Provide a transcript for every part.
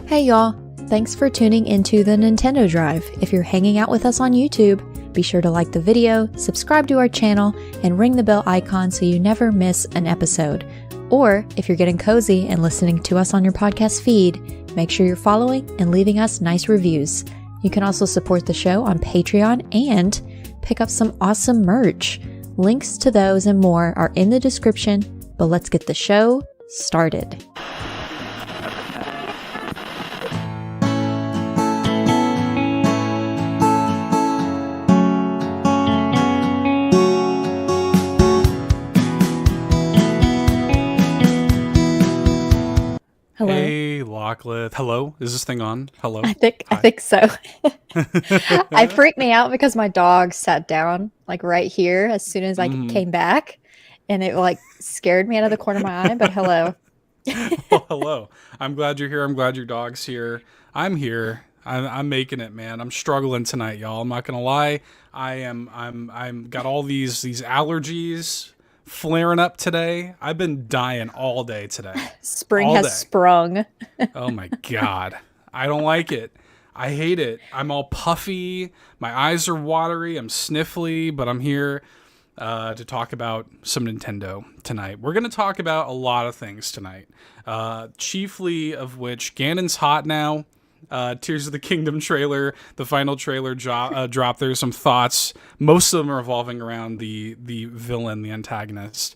Hey y'all, thanks for tuning into the Nintendo Drive. If you're hanging out with us on YouTube, be sure to like the video, subscribe to our channel, and ring the bell icon so you never miss an episode. Or if you're getting cozy and listening to us on your podcast feed, make sure you're following and leaving us nice reviews. You can also support the show on Patreon and pick up some awesome merch. Links to those and more are in the description, but let's get the show started. Hello. Hey, Locklith. Hello? Is this thing on? Hello? I think so. I freaked me out because my dog sat down like right here as soon as I came back, and it like scared me out of the corner of my eye, but hello. Well, hello. I'm glad you're here. I'm glad your dog's here. I'm here. I'm making it, man. I'm struggling tonight, y'all. I'm not gonna lie. I'm got all these allergies flaring up today. I've been dying all day today. Spring has sprung. Oh my God. I don't like it. I hate it. I'm all puffy. My eyes are watery. I'm sniffly, but I'm here to talk about some Nintendo tonight. We're going to talk about a lot of things tonight, chiefly of which Ganon's hot now. Tears of the Kingdom trailer, the final trailer dropped. There's some thoughts. Most of them are revolving around the villain, the antagonist,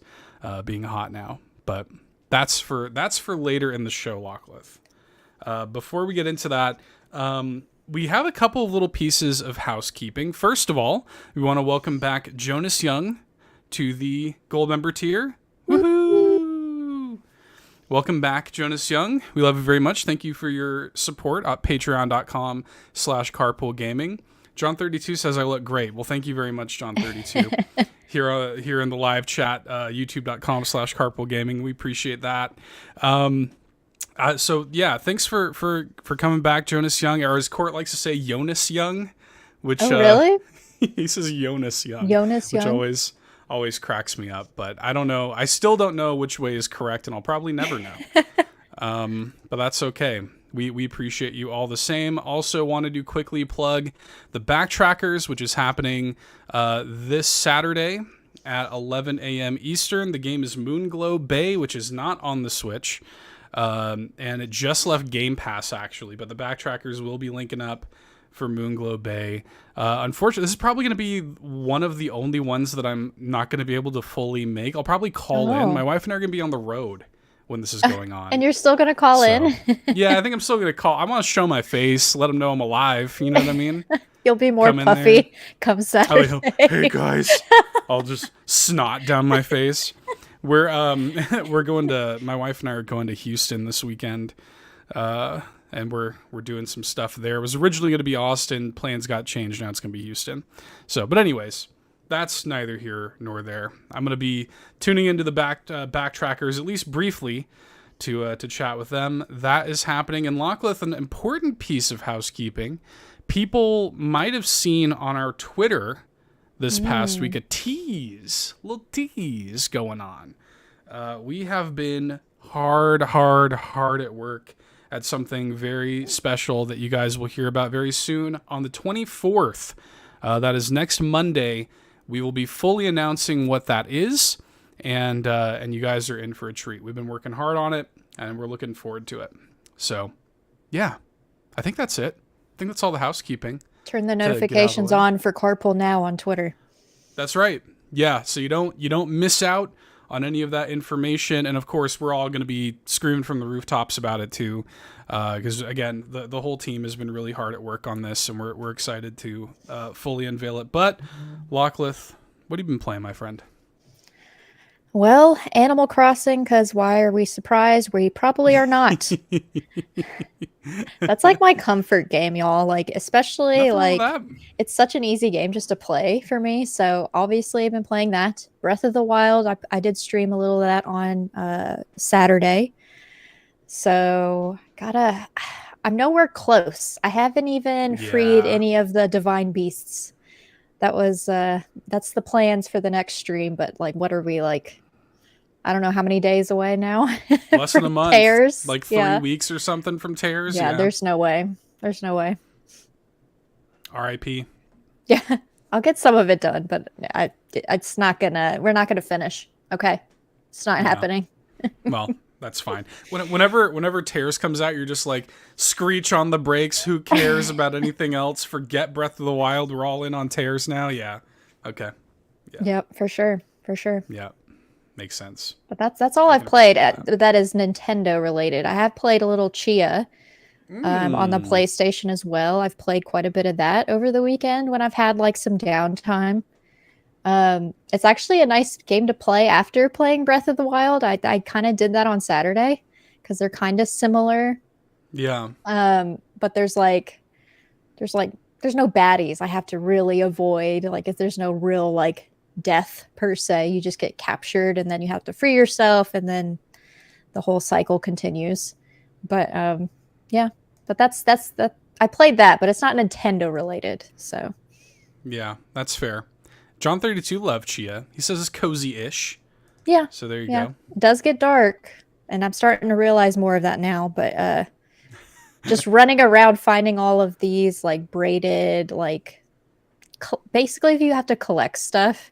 being hot now. But that's for later in the show, Locklith. Before we get into that, we have a couple of little pieces of housekeeping. First of all, we want to welcome back Jonas Young to the Gold member tier. Woohoo! Welcome back, Jonas Young. We love you very much. Thank you for your support at patreon.com/carpoolgaming. John32 says I look great. Well, thank you very much, John32. Here in the live chat, youtube.com/carpoolgaming. We appreciate that. So yeah, thanks for coming back, Jonas Young. Or as Court likes to say, Jonas Young, which really? He says Jonas Young. Jonas Young, which always cracks me up. But I don't know. I still don't know which way is correct, and I'll probably never know. But that's okay. We appreciate you all the same. Also wanted to quickly plug the Backtrackers, which is happening this Saturday at 11 a.m. Eastern. The game is Moonglow Bay, which is not on the Switch. And it just left Game Pass, actually. But the Backtrackers will be linking up for Moonglow Bay. Unfortunately, this is probably going to be one of the only ones that I'm not going to be able to fully make. I'll probably call in. My wife and I are going to be on the road when this is going on. And you're still going to call in? Yeah, I think I'm still going to call. I want to show my face, let them know I'm alive. You know what I mean? You'll be more puffy come Saturday. Hey, guys. I'll just snot down my face. We're going to, my wife and I are going to Houston this weekend. And we're doing some stuff there. It was originally going to be Austin. Plans got changed. Now it's going to be Houston. So, but anyways, that's neither here nor there. I'm going to be tuning into the Backtrackers, at least briefly, to chat with them. That is happening. And Locklith, an important piece of housekeeping. People might have seen on our Twitter this past week a little tease going on. We have been hard at work at something very special that you guys will hear about very soon. On the 24th, that is next Monday, we will be fully announcing what that is, and you guys are in for a treat. We've been working hard on it, and we're looking forward to it. So, yeah, I think that's it. I think that's all the housekeeping. Turn the notifications on for Carpool Now on Twitter. That's right. Yeah, so you don't miss out on any of that information. And of course, we're all going to be screaming from the rooftops about it too. Because again, the whole team has been really hard at work on this, and we're excited to fully unveil it. But Locklith, what have you been playing, my friend? Well, Animal Crossing, because why are we surprised? We probably are not. That's like my comfort game, y'all. Like, especially like it's such an easy game just to play for me. So obviously I've been playing that. Breath of the Wild, I did stream a little of that on Saturday. So I'm nowhere close. I haven't even freed any of the divine beasts. That's the plans for the next stream, but like, what are we like? I don't know how many days away now. Less than a month. Tears. Like 3 weeks or something from Tears. Yeah, there's no way. There's no way. R.I.P. Yeah, I'll get some of it done, but it's not gonna. We're not gonna finish. Okay, it's not happening. Well, that's fine. Whenever Tears comes out, you're just like, screech on the brakes. Who cares about anything else? Forget Breath of the Wild. We're all in on Tears now. Yeah. Okay. Yeah. Yep, for sure. For sure. Yeah. Makes sense. But that's all I've played that is Nintendo related. I have played a little Chia on the PlayStation as well. I've played quite a bit of that over the weekend when I've had like some downtime. It's actually a nice game to play after playing Breath of the Wild. I kind of did that on Saturday because they're kind of similar. Yeah. But there's no baddies I have to really avoid. Like if there's no real like death per se, you just get captured and then you have to free yourself and then the whole cycle continues. But yeah, but that's I played that, but it's not Nintendo related. So yeah, that's fair. John 32 loved Chia. He says it's cozy-ish. Yeah. So there you go. It does get dark, and I'm starting to realize more of that now. But just running around finding all of these like braided, like basically if you have to collect stuff,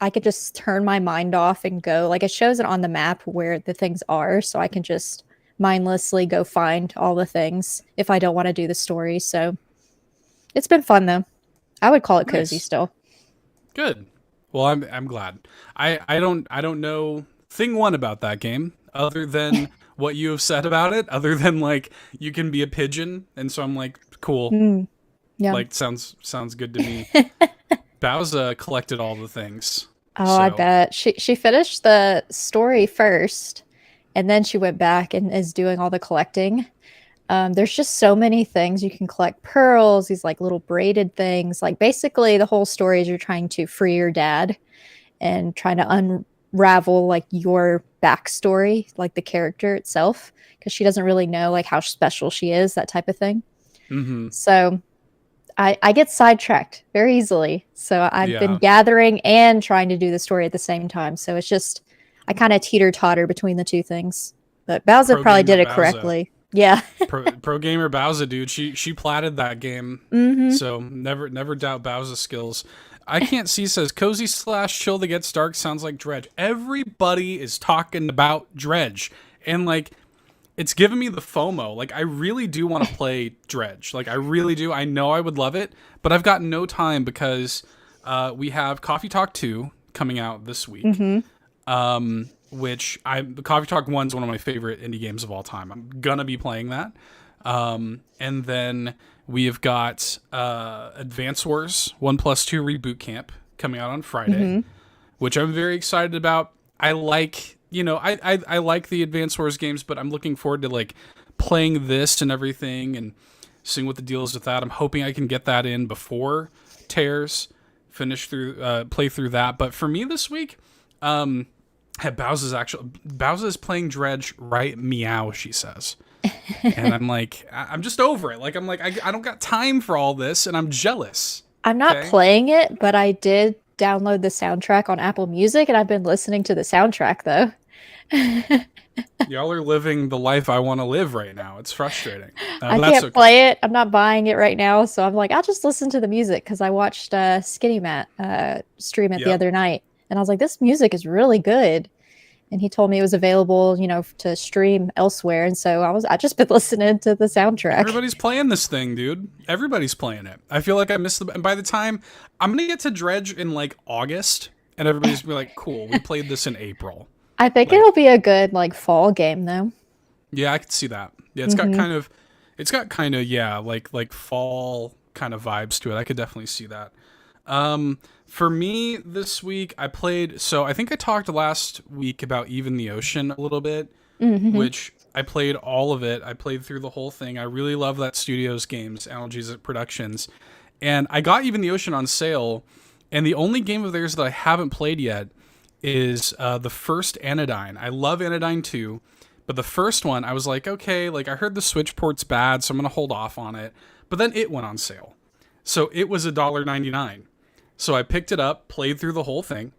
I could just turn my mind off and go. Like it shows it on the map where the things are, so I can just mindlessly go find all the things if I don't want to do the story. So it's been fun though. I would call it cozy still. Good. Well, I'm glad. I don't know thing one about that game other than what you have said about it, other than like you can be a pigeon, and so I'm like, cool. Yeah. Like sounds good to me. Bowsah collected all the things. Oh, so. I bet. She finished the story first, and then she went back and is doing all the collecting. There's just so many things you can collect. Pearls, these like little braided things. Like basically the whole story is you're trying to free your dad and trying to unravel like your backstory, like the character itself, because she doesn't really know like how special she is, that type of thing. Mm-hmm. So I get sidetracked very easily. So I've been gathering and trying to do the story at the same time. So it's just, I kind of teeter-totter between the two things. But Bowsah probably did it correctly. Yeah. pro gamer Bowsah, dude. She platted that game. Mm-hmm. So never doubt Bowsah's skills. I Can't See says, cozy / chill that gets dark sounds like Dredge. Everybody is talking about Dredge. And like, it's given me the FOMO. Like, I really do want to play Dredge. Like, I really do. I know I would love it, but I've got no time because we have Coffee Talk 2 coming out this week. Mm-hmm. Which Coffee Talk 1 is one of my favorite indie games of all time. I'm gonna be playing that. And then we have got Advance Wars 1+2 Reboot Camp coming out on Friday, which I'm very excited about. I like, I like the Advance Wars games, but I'm looking forward to like playing this and everything and seeing what the deal is with that. I'm hoping I can get that in before Tears, play through that. But for me this week, Bowsah is playing Dredge right meow, she says. And I'm like, I'm just over it. Like, I'm like, I don't got time for all this, and I'm jealous. I'm not playing it, but I did download the soundtrack on Apple Music, and I've been listening to the soundtrack, though. Y'all are living the life I want to live right now. It's frustrating. I can't play it. I'm not buying it right now, so I'm like, I'll just listen to the music, because I watched Skinny Matt stream it the other night, and I was like, this music is really good. And he told me it was available, to stream elsewhere. And so I just been listening to the soundtrack. Everybody's playing this thing, dude. Everybody's playing it. I feel like I missed and by the time I'm going to get to Dredge in like August, and everybody's going to be like, cool, we played this in April. I think it'll be a good like fall game though. Yeah, I could see that. Yeah, it's got kind of, like fall kind of vibes to it. I could definitely see that. For me this week, I played, so I think I talked last week about Even the Ocean a little bit, which I played all of it. I played through the whole thing. I really love that studio's games, Analgesic Productions. And I got Even the Ocean on sale, and the only game of theirs that I haven't played yet is the first Anodyne. I love Anodyne 2, but the first one, I was like, okay, like I heard the Switch port's bad, so I'm going to hold off on it. But then it went on sale. So it was $1.99. So I picked it up, played through the whole thing.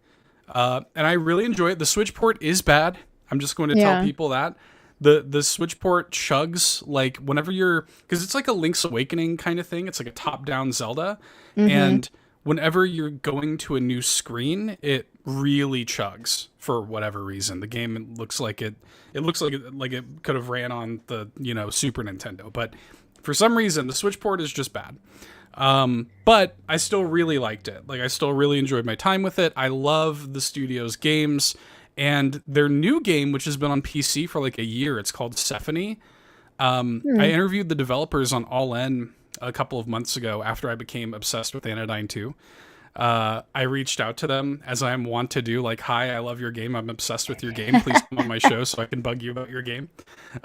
And I really enjoy it. The Switch port is bad. I'm just going to tell people that. The Switch port chugs like whenever you're, because it's like a Link's Awakening kind of thing. It's like a top-down Zelda, and whenever you're going to a new screen, it really chugs for whatever reason. The game looks like it could have ran on the Super Nintendo, but for some reason the Switch port is just bad. But I still really liked it. Like I still really enjoyed my time with it. I love the studio's games. And their new game, which has been on PC for like a year, it's called Symphony. I interviewed the developers on All In a couple of months ago after I became obsessed with Anodyne 2. I reached out to them, as I am wont to do, like, hi, I love your game. I'm obsessed with your game. Please come on my show so I can bug you about your game.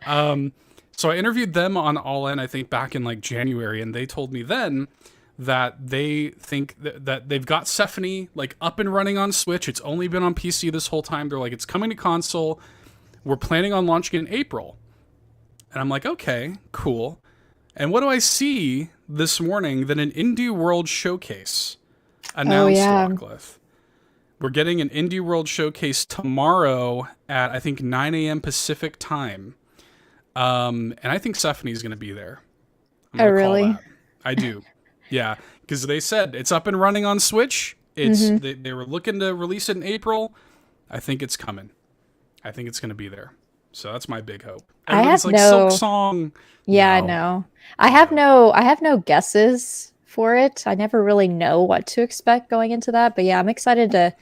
So I interviewed them on All In, I think, back in like January, and they told me then that they think that they've got Symphony like up and running on Switch. It's only been on PC this whole time. They're like, it's coming to console. We're planning on launching it in April. And I'm like, okay, cool. And what do I see this morning? That an Indie World Showcase announced, Rockcliffe. We're getting an Indie World Showcase tomorrow at, I think, 9 a.m. Pacific time. And I think Symphony's going to be there. Oh, really? I do. Yeah, because they said it's up and running on Switch. It's they were looking to release it in April. I think it's coming. I think it's going to be there. So that's my big hope. Everyone's like, Silk Song. Yeah, no. I know. I have no guesses for it. I never really know what to expect going into that. But yeah, I'm excited to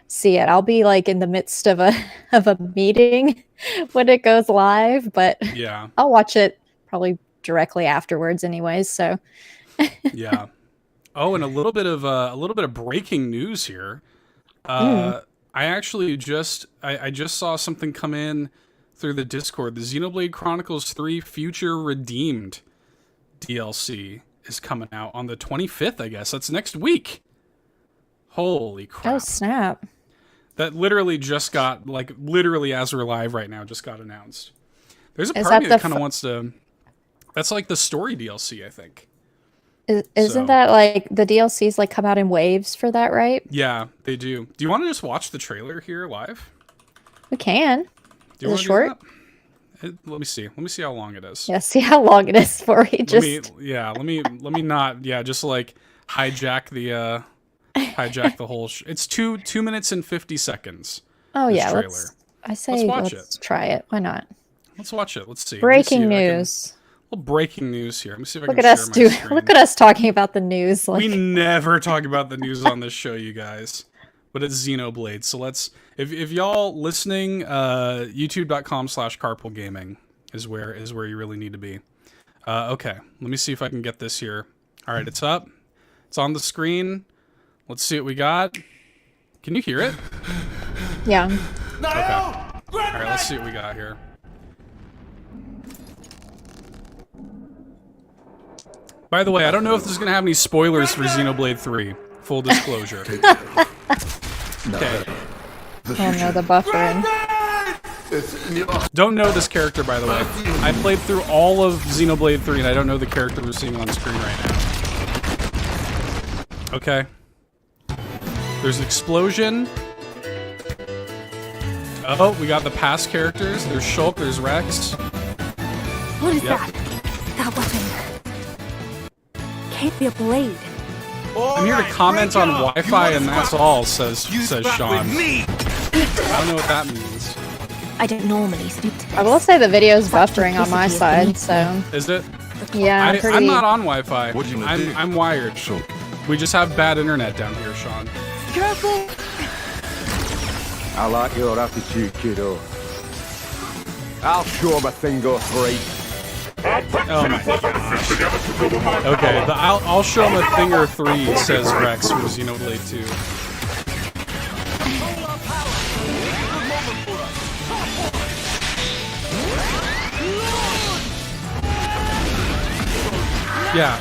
see it. I'll be like in the midst of a meeting when it goes live, but yeah, I'll watch it probably directly afterwards anyways. So yeah. Oh, and a little bit of breaking news here. I actually just saw something come in through the Discord. The Xenoblade Chronicles 3 Future Redeemed DLC is coming out on the 25th, I guess. That's next week. Holy crap. Oh, snap. That literally just got, like, literally as we're live right now, just got announced. There's a part of me that kind of wants to... That's like the story DLC, I think. Isn't that like the DLCs like come out in waves for that, right? Yeah, they do. Do you want to just watch the trailer here live? We can. Do you want to short? Let me see. Let me see how long it is. Yeah, see how long it is for you. Let me not. Yeah, just like hijack the whole. It's 2 minutes and 50 seconds. Oh yeah, let's try it. Why not? Let's watch it. Let's see. Breaking news. Breaking news here. Let me see if I can share my screen. Look at us talking about the news. We never talk about the news on this show, you guys. But it's Xenoblade. So let's, if y'all listening, youtube.com/carpoolgaming is where you really need to be. Okay, let me see if I can get this here. All right, it's up. It's on the screen. Let's see what we got. Can you hear it? Yeah. Okay. All right, let's see what we got here. By the way, I don't know if this is going to have any spoilers for Xenoblade 3. Full disclosure. Okay. Oh no, the buffering. Don't know this character, by the way. I played through all of Xenoblade 3, and I don't know the character we're seeing on screen right now. Okay. There's an explosion. Oh, we got the past characters. There's Shulk, there's Rex. What is that? That weapon can't be a blade. I'm here to comment on Wi-Fi, and that's all, says Sean. I don't know what that means. I don't normally speak to this. I will say the video's buffering on my side, so... Is it? Yeah, I'm not on Wi-Fi. I'm wired. We just have bad internet down here, Sean. Careful! I like your attitude, kiddo. I'll show him a thing or three. Oh my gosh. Okay, I'll show him a thing or three, says Rex from Xenoblade 2. Yeah.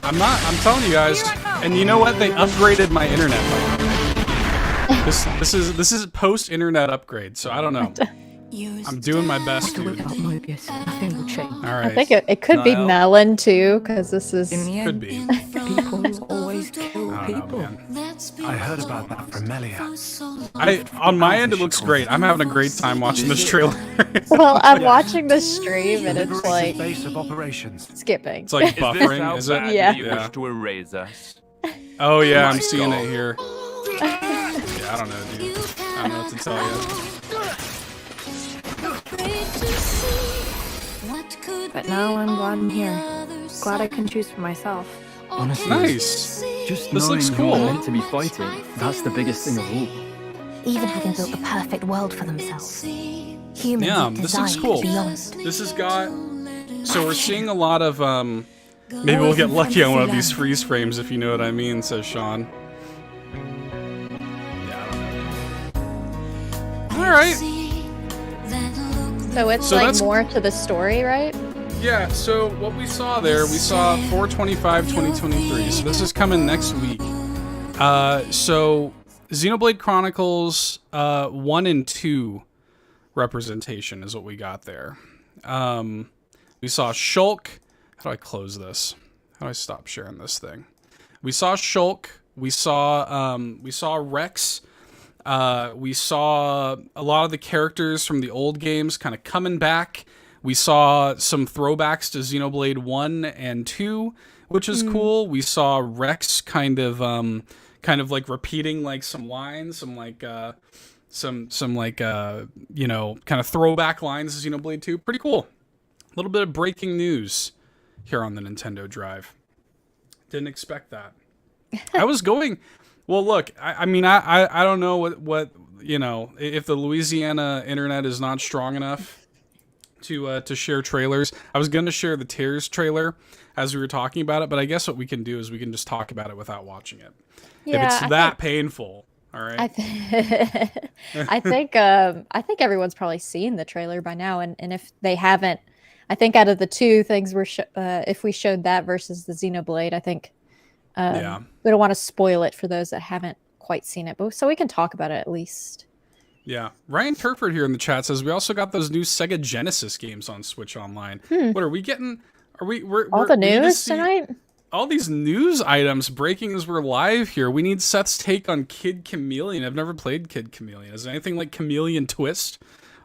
I'm telling you guys, and you know what? They upgraded my internet. This is post-internet upgrade, so I don't know. I'm doing my best, dude. Alright. I think it could be Melon, too, because this is... Could be. People always kill don't know, man. I heard about that from Melia. On my end, it looks great. I'm having a great time watching this trailer. Well, I'm watching the stream and it's like Base of operations. skipping. It's like buffering, is it? Yeah. You wish to erase us? Oh yeah, I'm seeing it here. Yeah, I don't know, dude. I don't know what to tell you. But now I'm glad I'm here. Glad I can choose for myself. Honestly, Nice. just This knowing looks who cool. we're meant to be fighting, that's the biggest thing of all. Even having built the perfect world for themselves. Humans Yeah, have this looks designed cool. beyond. This has got. So we're seeing a lot of. Maybe we'll get lucky on one of these freeze frames if you know what I mean, says Sean. Yeah, I don't know. All right. So it's So like that's- more to the story, right? Yeah, so what we saw there, we saw 4/25/2023. So this is coming next week. So Xenoblade Chronicles 1 and 2 representation is what we got there. We saw Shulk. How do I close this? How do I stop sharing this thing? We saw Shulk. We saw Rex. We saw a lot of the characters from the old games kind of coming back. We saw some throwbacks to Xenoblade 1 and 2, which is cool. We saw Rex kind of like repeating like some lines, some kind of throwback lines to Xenoblade 2. Pretty cool. A little bit of breaking news here on the Nintendo Drive. Didn't expect that. I was going. Well, look. I mean, I don't know what if the Louisiana internet is not strong enough to share trailers. I was going to share the Tears trailer as we were talking about it, but I guess what we can do is we can just talk about it without watching it. Yeah, if it's that painful, all right. I think everyone's probably seen the trailer by now, and if they haven't, I think out of the two things if we showed that versus the Xenoblade, I think we don't want to spoil it for those that haven't quite seen it, but so we can talk about it at least. Yeah, Ryan Turford here in the chat says we also got those new Sega Genesis games on Switch Online. What are we getting? We're All the we need to news see tonight? All these news items breaking as we're live here. We need Seth's take on Kid Chameleon. I've never played Kid Chameleon. Is there anything like Chameleon Twist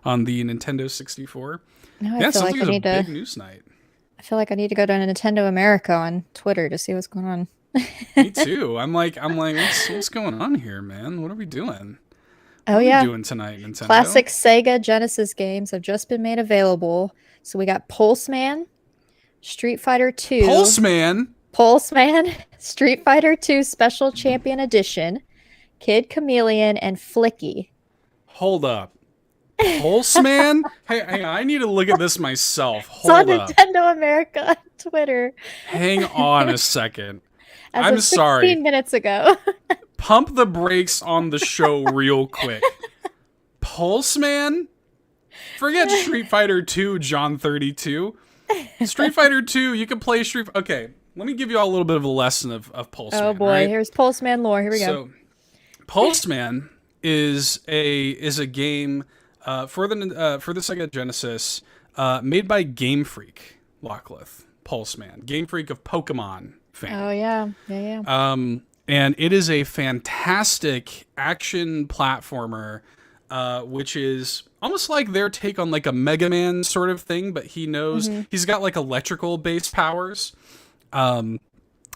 on the Nintendo 64? No, Yeah, I feel sounds like like I it's a need big to. news night. I feel like I need to go to Nintendo America on Twitter to see what's going on. Me too. I'm like, what's going on here, man? What are we doing? Oh What are yeah, we doing tonight, Nintendo? classic Sega Genesis games have just been made available. So we got Pulseman, Street Fighter 2. Pulseman, Street Fighter 2 Special Champion Edition, Kid Chameleon, and Flicky. Hold up. Pulseman? Hey, hang on. I need to look at this myself. It's on Hold up. Nintendo America on Twitter. Hang on a second. As I'm of 16 sorry. minutes ago. Pump the brakes on the show real quick. Pulseman? Forget Street Fighter 2, John 32. Street Fighter 2, you can play Okay, let me give you all a little bit of a lesson of Pulseman. Oh boy, right? here's Pulseman lore. Here we go. So, Pulseman is a game for the Sega Genesis made by Game Freak, Lachlan. Pulseman, Game Freak of Pokemon fame. Oh yeah. And it is a fantastic action platformer, which is almost like their take on like a Mega Man sort of thing, but he knows he's got like electrical based powers. And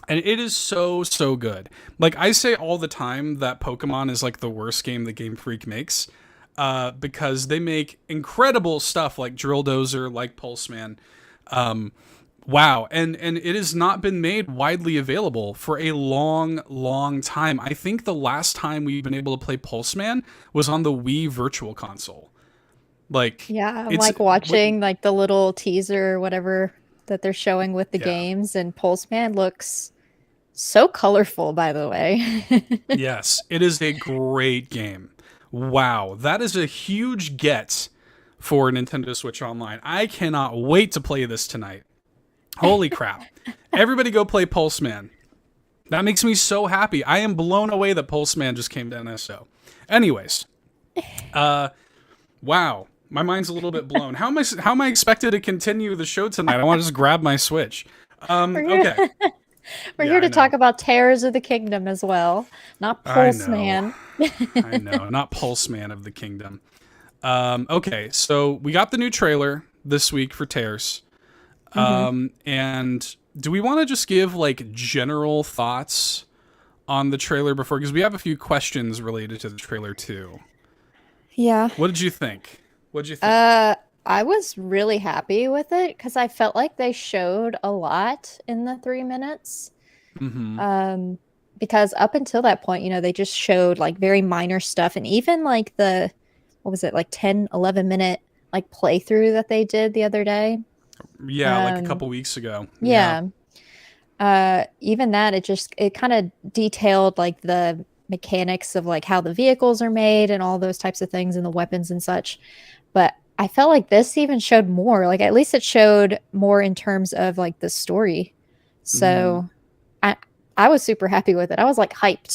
it is so good. Like I say all the time that Pokemon is like the worst game that Game Freak makes, because they make incredible stuff like Drill Dozer, like Pulseman. Wow. And it has not been made widely available for a long time. I think the last time we've been able to play Pulseman was on the Wii Virtual Console. Like, Yeah, I'm it's- like watching like the little teaser or whatever that they're showing with the Yeah. games, and Pulseman looks so colorful, by the way. Yes, it is a great game. Wow, that is a huge get for Nintendo Switch Online. I cannot wait to play this tonight. Holy crap. Everybody go play Pulseman. That makes me so happy. I am blown away that Pulseman just came to NSO. Anyways, wow, my mind's a little bit blown. How am I expected to continue the show tonight? I want to just grab my Switch. Okay. We're Yeah, here I to know. talk about Tears of the Kingdom as well, not I Pulse know. Man. I know, not Pulse Man of the Kingdom. Okay, so we got the new trailer this week for Tears. And do we want to just give like general thoughts on the trailer before? Because we have a few questions related to the trailer too. Yeah. What did you think? What did you think? I was really happy with it because I felt like they showed a lot in the 3 minutes. Because up until that point, they just showed like very minor stuff, and even like what was it, like 10, 11 minute like playthrough that they did the other day. Yeah, like a couple weeks ago. Yeah. Even that, it kind of detailed like the mechanics of like how the vehicles are made and all those types of things and the weapons and such. But I felt like this even showed more. Like at least it showed more in terms of like the story. So I was super happy with it. I was like hyped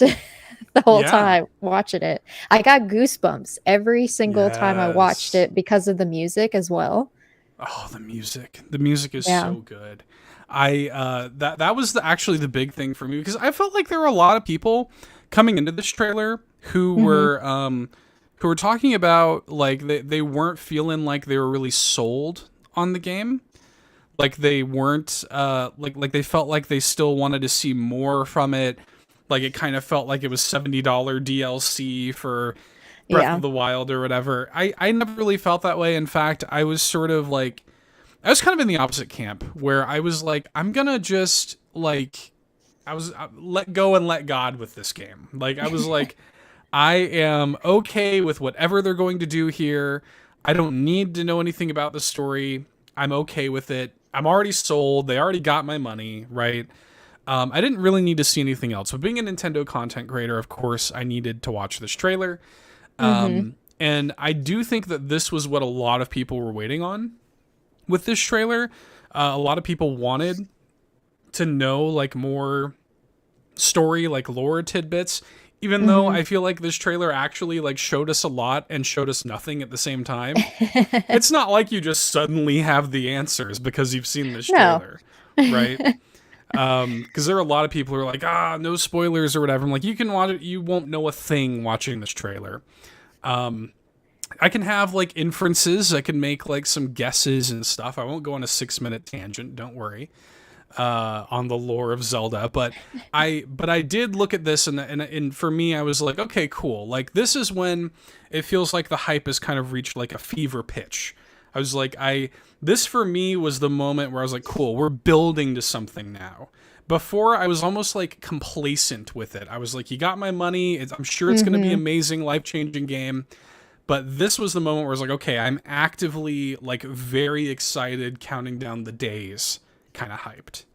the whole time watching it. I got goosebumps every single time I watched it because of the music as well. Oh, the music. The music is so good. That was actually the big thing for me, because I felt like there were a lot of people coming into this trailer who were talking about like they weren't feeling like they were really sold on the game. Like they weren't like they felt like they still wanted to see more from it. Like it kind of felt like it was $70 DLC for Breath of the Wild or whatever. I never really felt that way. In fact, I was sort of like, I was kind of in the opposite camp where I was like, I'm gonna just like, I let go and let God with this game. Like I was like, I am okay with whatever they're going to do here. I don't need to know anything about the story. I'm okay with it. I'm already sold. They already got my money, right? I didn't really need to see anything else. But being a Nintendo content creator, of course, I needed to watch this trailer. And I do think that this was what a lot of people were waiting on with this trailer. A lot of people wanted to know like more story, like lore tidbits, even though I feel like this trailer actually like showed us a lot and showed us nothing at the same time. It's not like you just suddenly have the answers because you've seen this trailer, right? Because there are a lot of people who are like, no spoilers or whatever. I'm like, you can watch it, you won't know a thing watching this trailer. I can have like inferences, I can make like some guesses and stuff. I won't go on a 6-minute tangent, don't worry, on the lore of Zelda. But I did look at this and for me, I was like, okay, cool. Like this is when it feels like the hype has kind of reached like a fever pitch. I was like, this for me was the moment where I was like, cool, we're building to something now. Before, I was almost like complacent with it. I was like, you got my money. I'm sure it's going to be amazing, life-changing game. But this was the moment where I was like, okay, I'm actively like very excited, counting down the days, kind of hyped.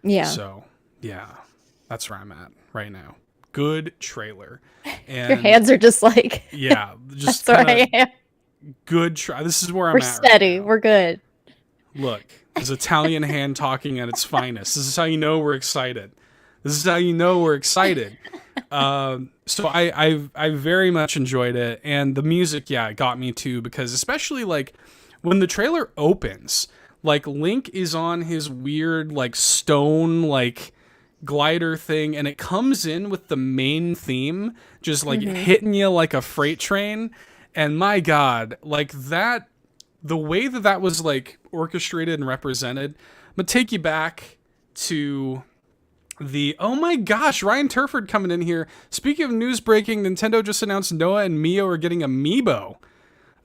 Yeah. So, yeah, that's where I'm at right now. Good trailer. And your hands are just like, yeah, just that's where I am. Good try. This is where We're I'm at. steady. Right now. We're good. Look, it's Italian hand talking at its finest. This is how you know we're excited. This is how you know we're excited. So I very much enjoyed it, and the music, it got me too, because especially like when the trailer opens, like Link is on his weird like stone like glider thing, and it comes in with the main theme just like hitting you like a freight train, and my God, like that. The way that was like orchestrated and represented, I'm gonna take you back to oh my gosh, Ryan Turford coming in here. Speaking of news breaking, Nintendo just announced Noah and Mio are getting Amiibo.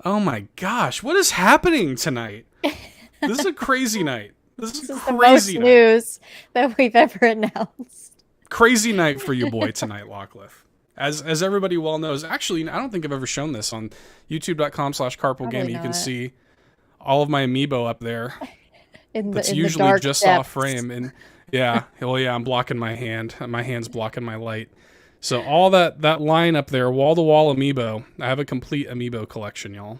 Oh my gosh, what is happening tonight? This is a crazy night. This is the crazy most night. news that we've ever announced. Crazy night for you boy tonight, Lockliff. As everybody well knows, actually, I don't think I've ever shown this on youtube.com/carpoolgaming. You can see all of my Amiibo up there. That's usually just off frame. And I'm blocking my hand. My hand's blocking my light. So all that line up there, wall-to-wall Amiibo. I have a complete Amiibo collection, y'all.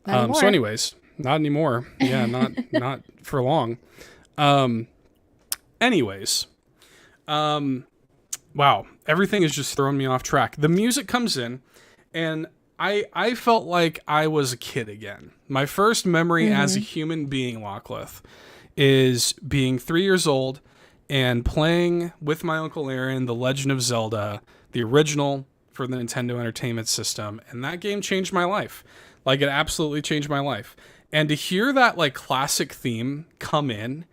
So anyways, not anymore. Yeah, not for long. Anyways. Wow, everything is just throwing me off track. The music comes in, and I felt like I was a kid again. My first memory as a human being, Lachlan, is being 3 years old, and playing with my Uncle Aaron The Legend of Zelda, the original for the Nintendo Entertainment System, and that game changed my life. Like, it absolutely changed my life. And to hear that, like, classic theme come in,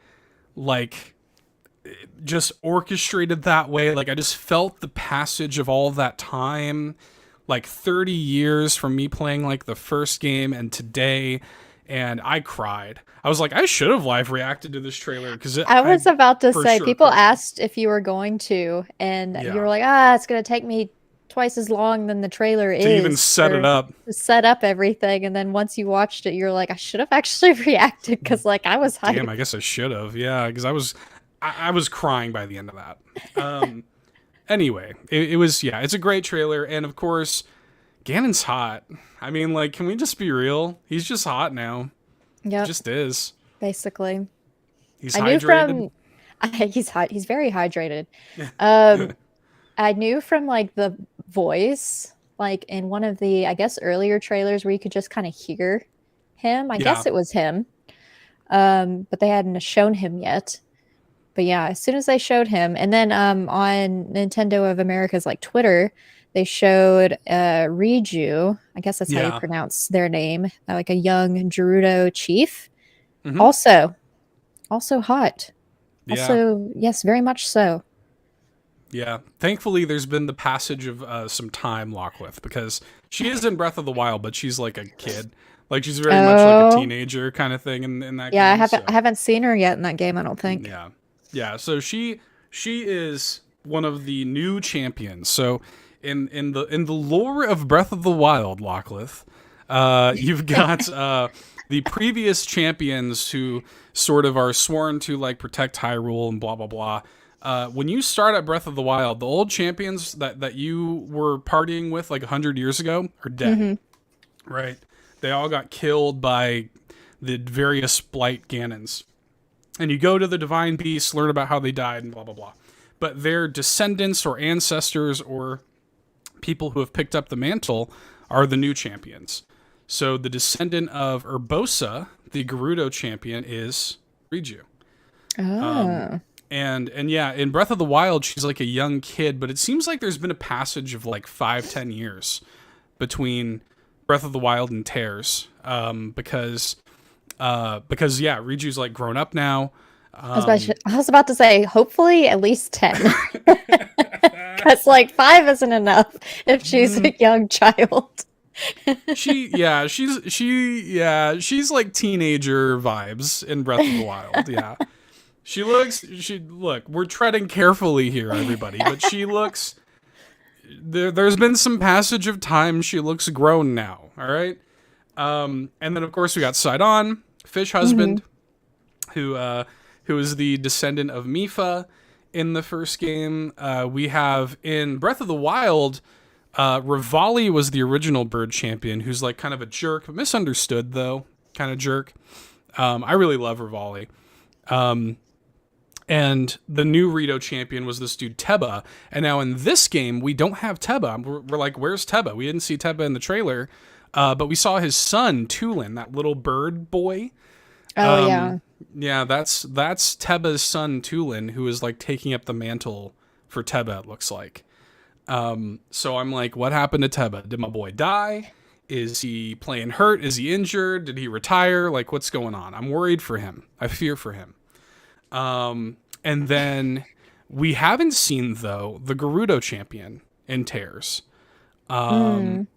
like, just orchestrated that way, like, I just felt the passage of all of that time, like 30 years from me playing, like, the first game and today, and I cried. I was like, I should have live reacted to this trailer, because I was about to say, sure people cried. asked if you were going to, and you Yeah. were like, it's going to take me twice as long than the trailer is. To even set it up. To set up everything, and then once you watched it, you're like, I should have actually reacted, because, like, I was hyped. Damn, I guess I should have. Yeah, because I was crying by the end of that. Anyway, it was, yeah, it's a great trailer, and of course, Ganon's hot. I mean, like, can we just be real? He's just hot now. Yeah, Just is. basically. He's I knew hydrated. he's very hydrated. I knew from, like, the voice, like, in one of the, I guess, earlier trailers where you could just kind of hear him. I guess it was him. But they hadn't shown him yet. But yeah, as soon as they showed him, and then on Nintendo of America's, like, Twitter, they showed Riju. I guess that's how you pronounce their name. Like a young Gerudo chief. Mhm. Also hot. Yeah. Also, yes, very much so. Yeah. Thankfully, there's been the passage of some time, Lockwith, because she is in Breath of the Wild, but she's like a kid. Like, she's very much like a teenager kind of thing in that game. Yeah, I haven't seen her yet in that game, I don't think. Yeah. Yeah, so she is one of the new champions. So in the lore of Breath of the Wild, Locklith, you've got the previous champions who sort of are sworn to, like, protect Hyrule and blah blah blah. When you start at Breath of the Wild, the old champions that you were partying with like 100 years ago are dead. Right? They all got killed by the various Blight Ganons. And you go to the Divine Beasts, learn about how they died, and blah, blah, blah. But their descendants or ancestors or people who have picked up the mantle are the new champions. So the descendant of Bowsah, the Gerudo champion, is Riju. Oh. And yeah, in Breath of the Wild, she's like a young kid, but it seems like there's been a passage of like 5-10 years between Breath of the Wild and Tears. Because yeah, Riju's like grown up now. I was about to say, hopefully at least 10. Because, like, 5 isn't enough if she's a young child. She's like teenager vibes in Breath of the Wild. Yeah. Look, we're treading carefully here, everybody, but she looks, there's been some passage of time. She looks grown now. All right. And then of course we got Sidon, Fish Husband, who is the descendant of Mipha in the first game. We have in Breath of the Wild, Rivali was the original bird champion, who's like kind of a jerk, misunderstood though, kind of jerk. I really love Rivali. And the new Rito champion was this dude Teba. And now in this game, we don't have Teba. We're like, where's Teba? We didn't see Teba in the trailer, but we saw his son, Paullin, that little bird boy. Oh, yeah. Yeah, that's Teba's son, Paullin, who is like taking up the mantle for Teba, it looks like. So I'm like, what happened to Teba? Did my boy die? Is he playing hurt? Is he injured? Did he retire? Like, what's going on? I'm worried for him. I fear for him. And then we haven't seen, though, the Gerudo champion in Tears,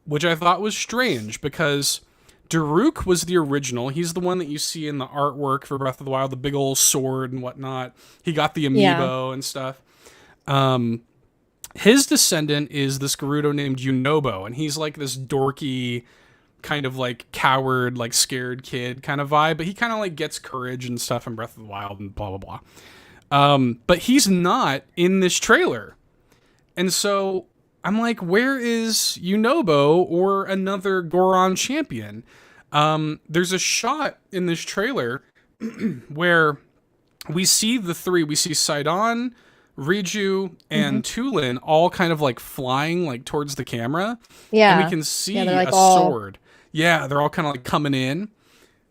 which I thought was strange because Daruk was the original. He's the one that you see in the artwork for Breath of the Wild, the big old sword and whatnot. He got the amiibo and stuff. His descendant is this Gerudo named Yunobo, and he's like this dorky, kind of like coward, like scared kid kind of vibe, but he kind of like gets courage and stuff in Breath of the Wild and blah, blah, blah. But he's not in this trailer. And so I'm like, where is Yunobo or another Goron champion? There's a shot in this trailer where we see the three. We see Sidon, Riju, and Paullin all kind of like flying like towards the camera. Yeah. And we can see like a sword. Yeah, they're all kind of like coming in.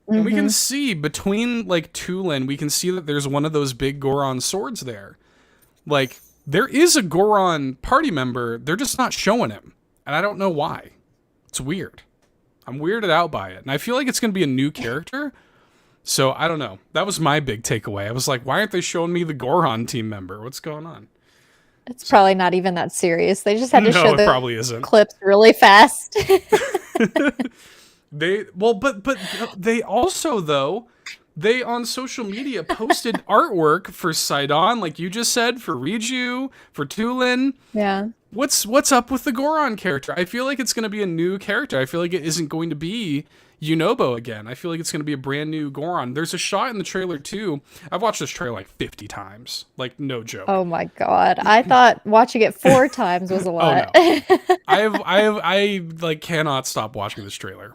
And we can see between like Tulin, we can see that there's one of those big Goron swords there. Like, there is a Goron party member. They're just not showing him. And I don't know why. It's weird. I'm weirded out by it. And I feel like it's going to be a new character. So, I don't know. That was my big takeaway. I was like, why aren't they showing me the Goron team member? What's going on? It's probably not even that serious. They just had to show it the probably isn't. clips really fast. But they also, though, they on social media posted artwork for Sidon, like you just said, for Riju, for Tulin. Yeah. What's up with the Goron character? I feel like it's going to be a new character. I feel like it isn't going to be Yunobo again. I feel like it's going to be a brand new Goron. There's a shot in the trailer too. I've watched this trailer like 50 times. Like, no joke. Oh my god. I thought watching it 4 times was a lot. Oh, no. I like cannot stop watching this trailer.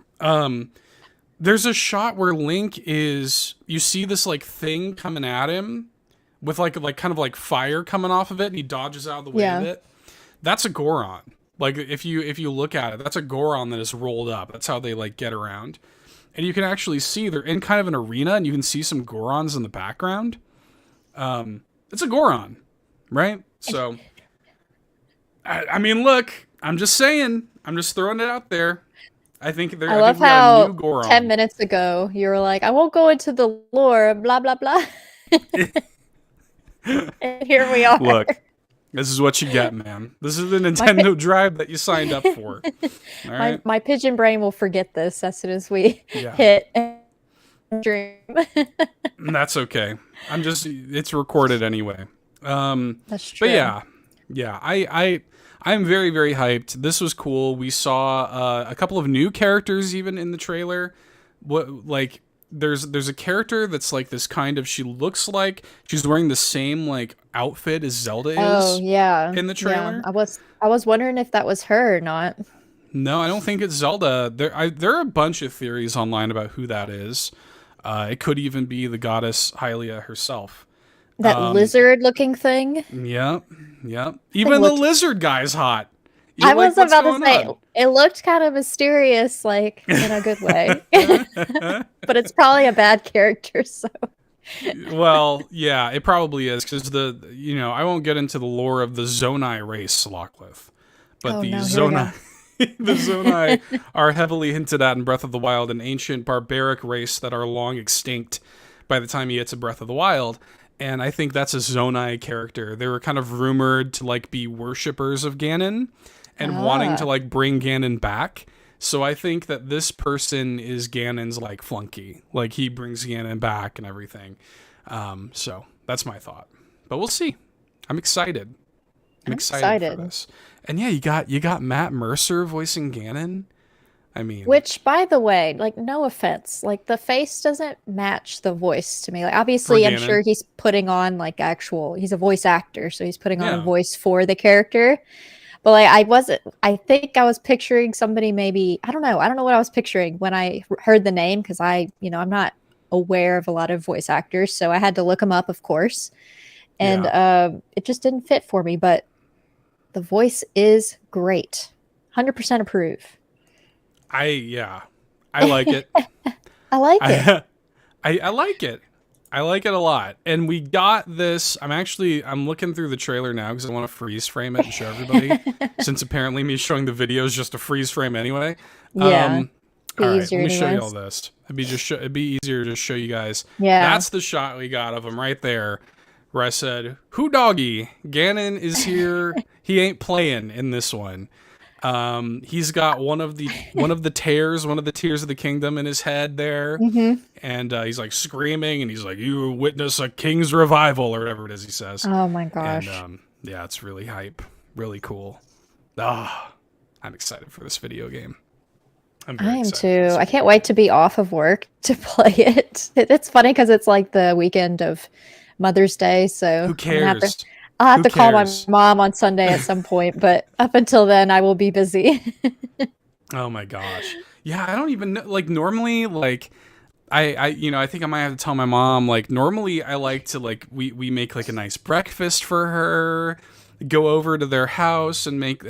There's a shot where Link is, you see this like thing coming at him with like kind of like fire coming off of it, and he dodges out of the way of it. That's a Goron. Like, if you look at it, that's a Goron that is rolled up. That's how they, like, get around. And you can actually see they're in kind of an arena, and you can see some Gorons in the background. It's a Goron, right? So, I mean, look, I'm just saying. I'm just throwing it out there. I think I love we got how a new Goron. 10 minutes ago you were like, I won't go into the lore, blah, blah, blah. And here we are. Look. This is what you get, man. This is the Nintendo Drive that you signed up for. All right? My pigeon brain will forget this as soon as we hit dream. That's okay. It's recorded anyway. That's true. But yeah. I'm very, very hyped. This was cool. We saw a couple of new characters even in the trailer. There's a character that's like this kind of, she looks like she's wearing the same like outfit as Zelda is. Oh yeah, in the trailer. Yeah. I was wondering if that was her or not. No, I don't think it's Zelda. There are a bunch of theories online about who that is. It could even be the goddess Hylia herself. That lizard-looking thing. Yep. Even the lizard guy's hot. I was about to say, it looked kind of mysterious, like, in a good way. But it's probably a bad character, so. Well, yeah, it probably is, because I won't get into the lore of the Zonai race, Locklith. But the Zonai... the Zonai are heavily hinted at in Breath of the Wild, an ancient barbaric race that are long extinct by the time you get to Breath of the Wild. And I think that's a Zonai character. They were kind of rumored to like be worshippers of Ganon and wanting to like bring Ganon back. So I think that this person is Ganon's like flunky. Like he brings Ganon back and everything. So that's my thought. But we'll see. I'm excited. I'm excited for this. And yeah, you got Matt Mercer voicing Ganon. I mean, which, by the way, like, no offense, like the face doesn't match the voice to me. Like, obviously, I'm sure he's putting on like he's a voice actor, so he's putting on a voice for the character. But like, I think I was picturing somebody maybe, I don't know what I was picturing when I heard the name, because I'm not aware of a lot of voice actors, so I had to look them up, of course, and it just didn't fit for me. But the voice is great, 100% approve. I like it. I like it. I like it. I like it a lot. And we got this. I'm looking through the trailer now because I want to freeze frame it and show everybody. Since apparently me showing the video is just a freeze frame anyway. Yeah. All right, let me show you all this. It'd be easier to show you guys. Yeah. That's the shot we got of him right there, where I said, "Who doggy? Ganon is here. He ain't playing in this one." He's got one of the tears of the kingdom in his head there, and he's like screaming, and he's like, "You witness a king's revival," or whatever it is he says. Oh my gosh! And yeah, it's really hype, really cool. I'm excited for this video game. I am too. I can't wait to be off of work to play it. It's funny because it's like the weekend of Mother's Day, so who cares? I'll have to call my mom on Sunday at some point, but up until then, I will be busy. Oh my gosh. Yeah, I don't even know. Like, normally, like, I think I might have to tell my mom, like, normally I like to, like, we make, like, a nice breakfast for her, go over to their house and make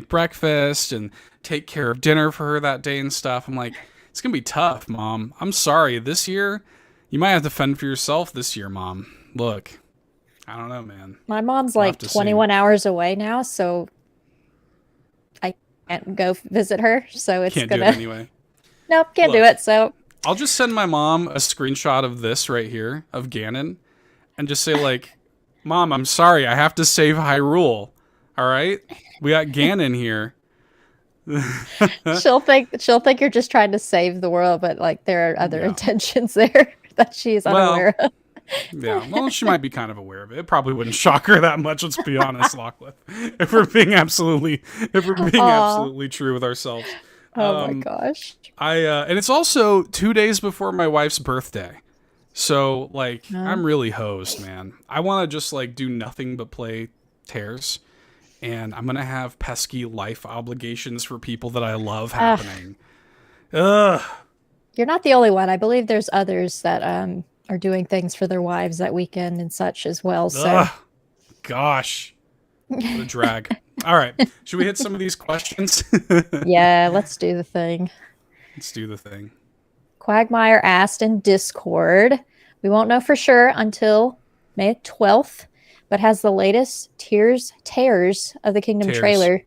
breakfast and take care of dinner for her that day and stuff. I'm like, It's going to be tough, Mom. I'm sorry. This year, you might have to fend for yourself this year, Mom. Look, I don't know, man. My mom's We'll like have to 21 hours away now, so I can't go visit her. So it's Can't gonna. do it anyway. Nope, can't do Look. it. So I'll just send my mom a screenshot of this right here, of Ganon, and just say, like, Mom, I'm sorry. I have to save Hyrule. All right? We got Ganon here. she'll think you're just trying to save the world, but like there are other Yeah. intentions there that she's unaware of. Yeah, well, she might be kind of aware of it. It probably wouldn't shock her that much. Let's be honest, Lachlan. If we're being absolutely true with ourselves. Oh my gosh. And it's also 2 days before my wife's birthday, so like I'm really hosed, man. I want to just like do nothing but play tears, and I'm gonna have pesky life obligations for people that I love happening. Ugh. You're not the only one. I believe there's others that are doing things for their wives that weekend and such as well. So Ugh. Gosh, what a drag. All right, should we hit some of these questions? yeah, let's do the thing. Let's do the thing. Quagmire asked in Discord. We won't know for sure until May 12th, but has the latest Tears of the Kingdom Tears. trailer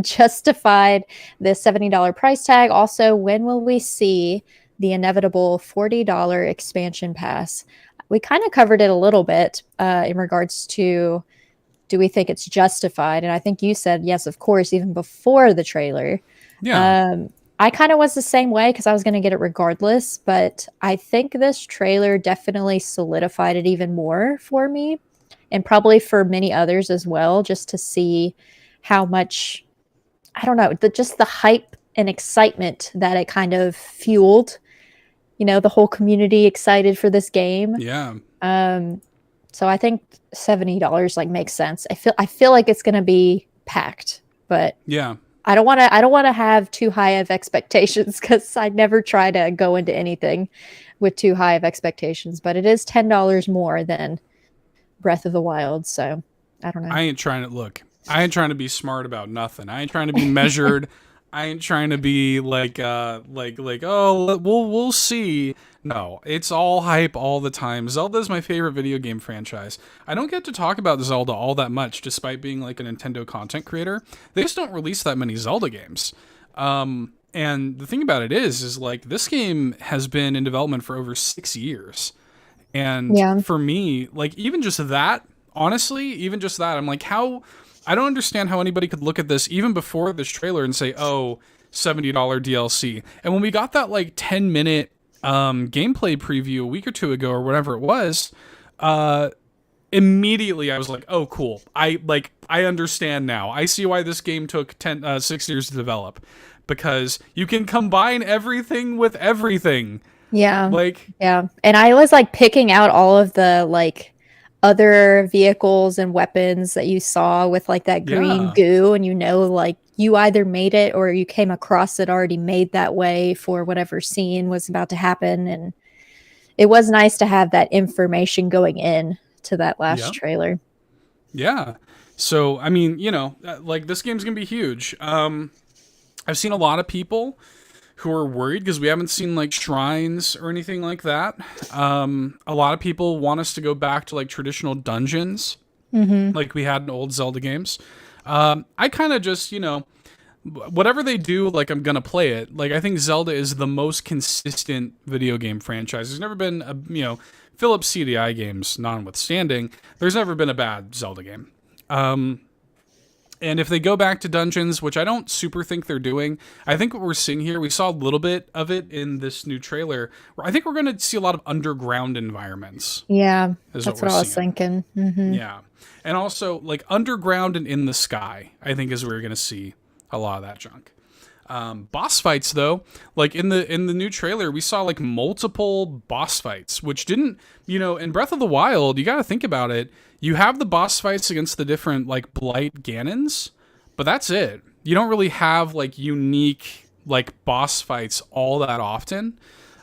justified the $70 price tag? Also, when will we see the inevitable $40 expansion pass? We kind of covered it a little bit in regards to, do we think it's justified? And I think you said yes, of course, even before the trailer. Yeah. I kind of was the same way because I was going to get it regardless, but I think this trailer definitely solidified it even more for me, and probably for many others as well, just to see how much, I don't know, just the hype and excitement that it kind of fueled, the whole community excited for this game. Yeah. So I think $70 like makes sense. I feel like it's going to be packed, but Yeah. I don't want to have too high of expectations because I never try to go into anything with too high of expectations. But it is $10 more than Breath of the Wild, so I don't know. I ain't trying to be smart about nothing. I ain't trying to be measured. I ain't trying to be like oh, we'll see. No, it's all hype all the time. Zelda's my favorite video game franchise. I don't get to talk about Zelda all that much, despite being like a Nintendo content creator. They just don't release that many Zelda games. And the thing about it is like this game has been in development for over 6 years. And for me, like even just that, honestly, I'm like, I don't understand how anybody could look at this even before this trailer and say, oh, $70 DLC. And when we got that like 10-minute gameplay preview a week or two ago or whatever it was, immediately I was like, oh, cool. I understand now. I see why this game took 6 years to develop, because you can combine everything with everything. Yeah. Yeah. And I was like picking out all of the like other vehicles and weapons that you saw with like that green goo, and like you either made it or you came across it already made that way for whatever scene was about to happen. And it was nice to have that information going in to that last trailer. Yeah. So, I mean, like this game's going to be huge. I've seen a lot of people who are worried because we haven't seen like shrines or anything like that. A lot of people want us to go back to like traditional dungeons, like we had in old Zelda games. I kind of just, whatever they do, like I'm gonna play it. Like I think Zelda is the most consistent video game franchise. There's never been a, Philips CDI games notwithstanding, there's never been a bad Zelda game. And if they go back to dungeons, which I don't super think they're doing, I think what we're seeing here, we saw a little bit of it in this new trailer. I think we're going to see a lot of underground environments. Yeah, that's what I was thinking. Mm-hmm. Yeah. And also, like, underground and in the sky, I think is where you're going to see a lot of that junk. Boss fights, though, like in the new trailer, we saw like multiple boss fights, which didn't, in Breath of the Wild, you got to think about it. You have the boss fights against the different like Blight Ganons, but that's it. You don't really have like unique like boss fights all that often.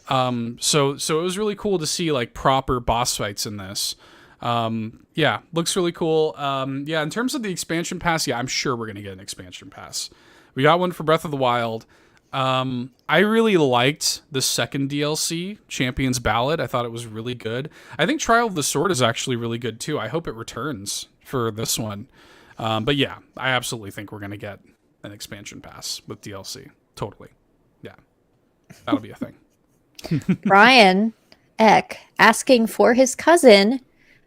So it was really cool to see like proper boss fights in this. Yeah, looks really cool. In terms of the expansion pass, I'm sure we're going to get an expansion pass. We got one for Breath of the Wild. I really liked the second DLC, Champion's Ballad. I thought it was really good. I think Trial of the Sword is actually really good too. I hope it returns for this one. But yeah, I absolutely think we're going to get an expansion pass with DLC. Totally. Yeah. That'll be a thing. Brian Eck asking for his cousin,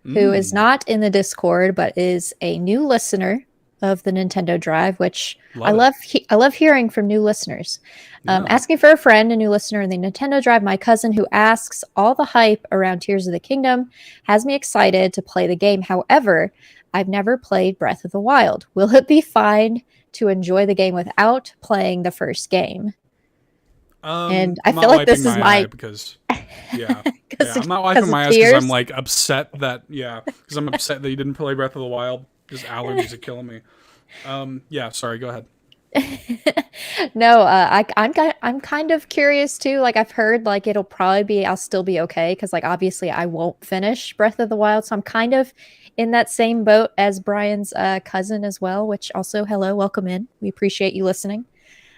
who is not in the Discord, but is a new listener of the Nintendo Drive, which I love hearing from new listeners. Asking for a friend, a new listener in the Nintendo Drive, my cousin, who asks, all the hype around Tears of the Kingdom has me excited to play the game. However, I've never played Breath of the Wild. Will it be fine to enjoy the game without playing the first game? And I feel like this is because I'm not wiping my eyes because I'm like upset that because I'm upset that you didn't play Breath of the Wild. Because allergies are killing me. Sorry, go ahead. No, I'm kind of curious too. Like I've heard like I'll still be okay because like obviously I won't finish Breath of the Wild, so I'm kind of in that same boat as Brian's cousin as well. Which also, hello, welcome in. We appreciate you listening.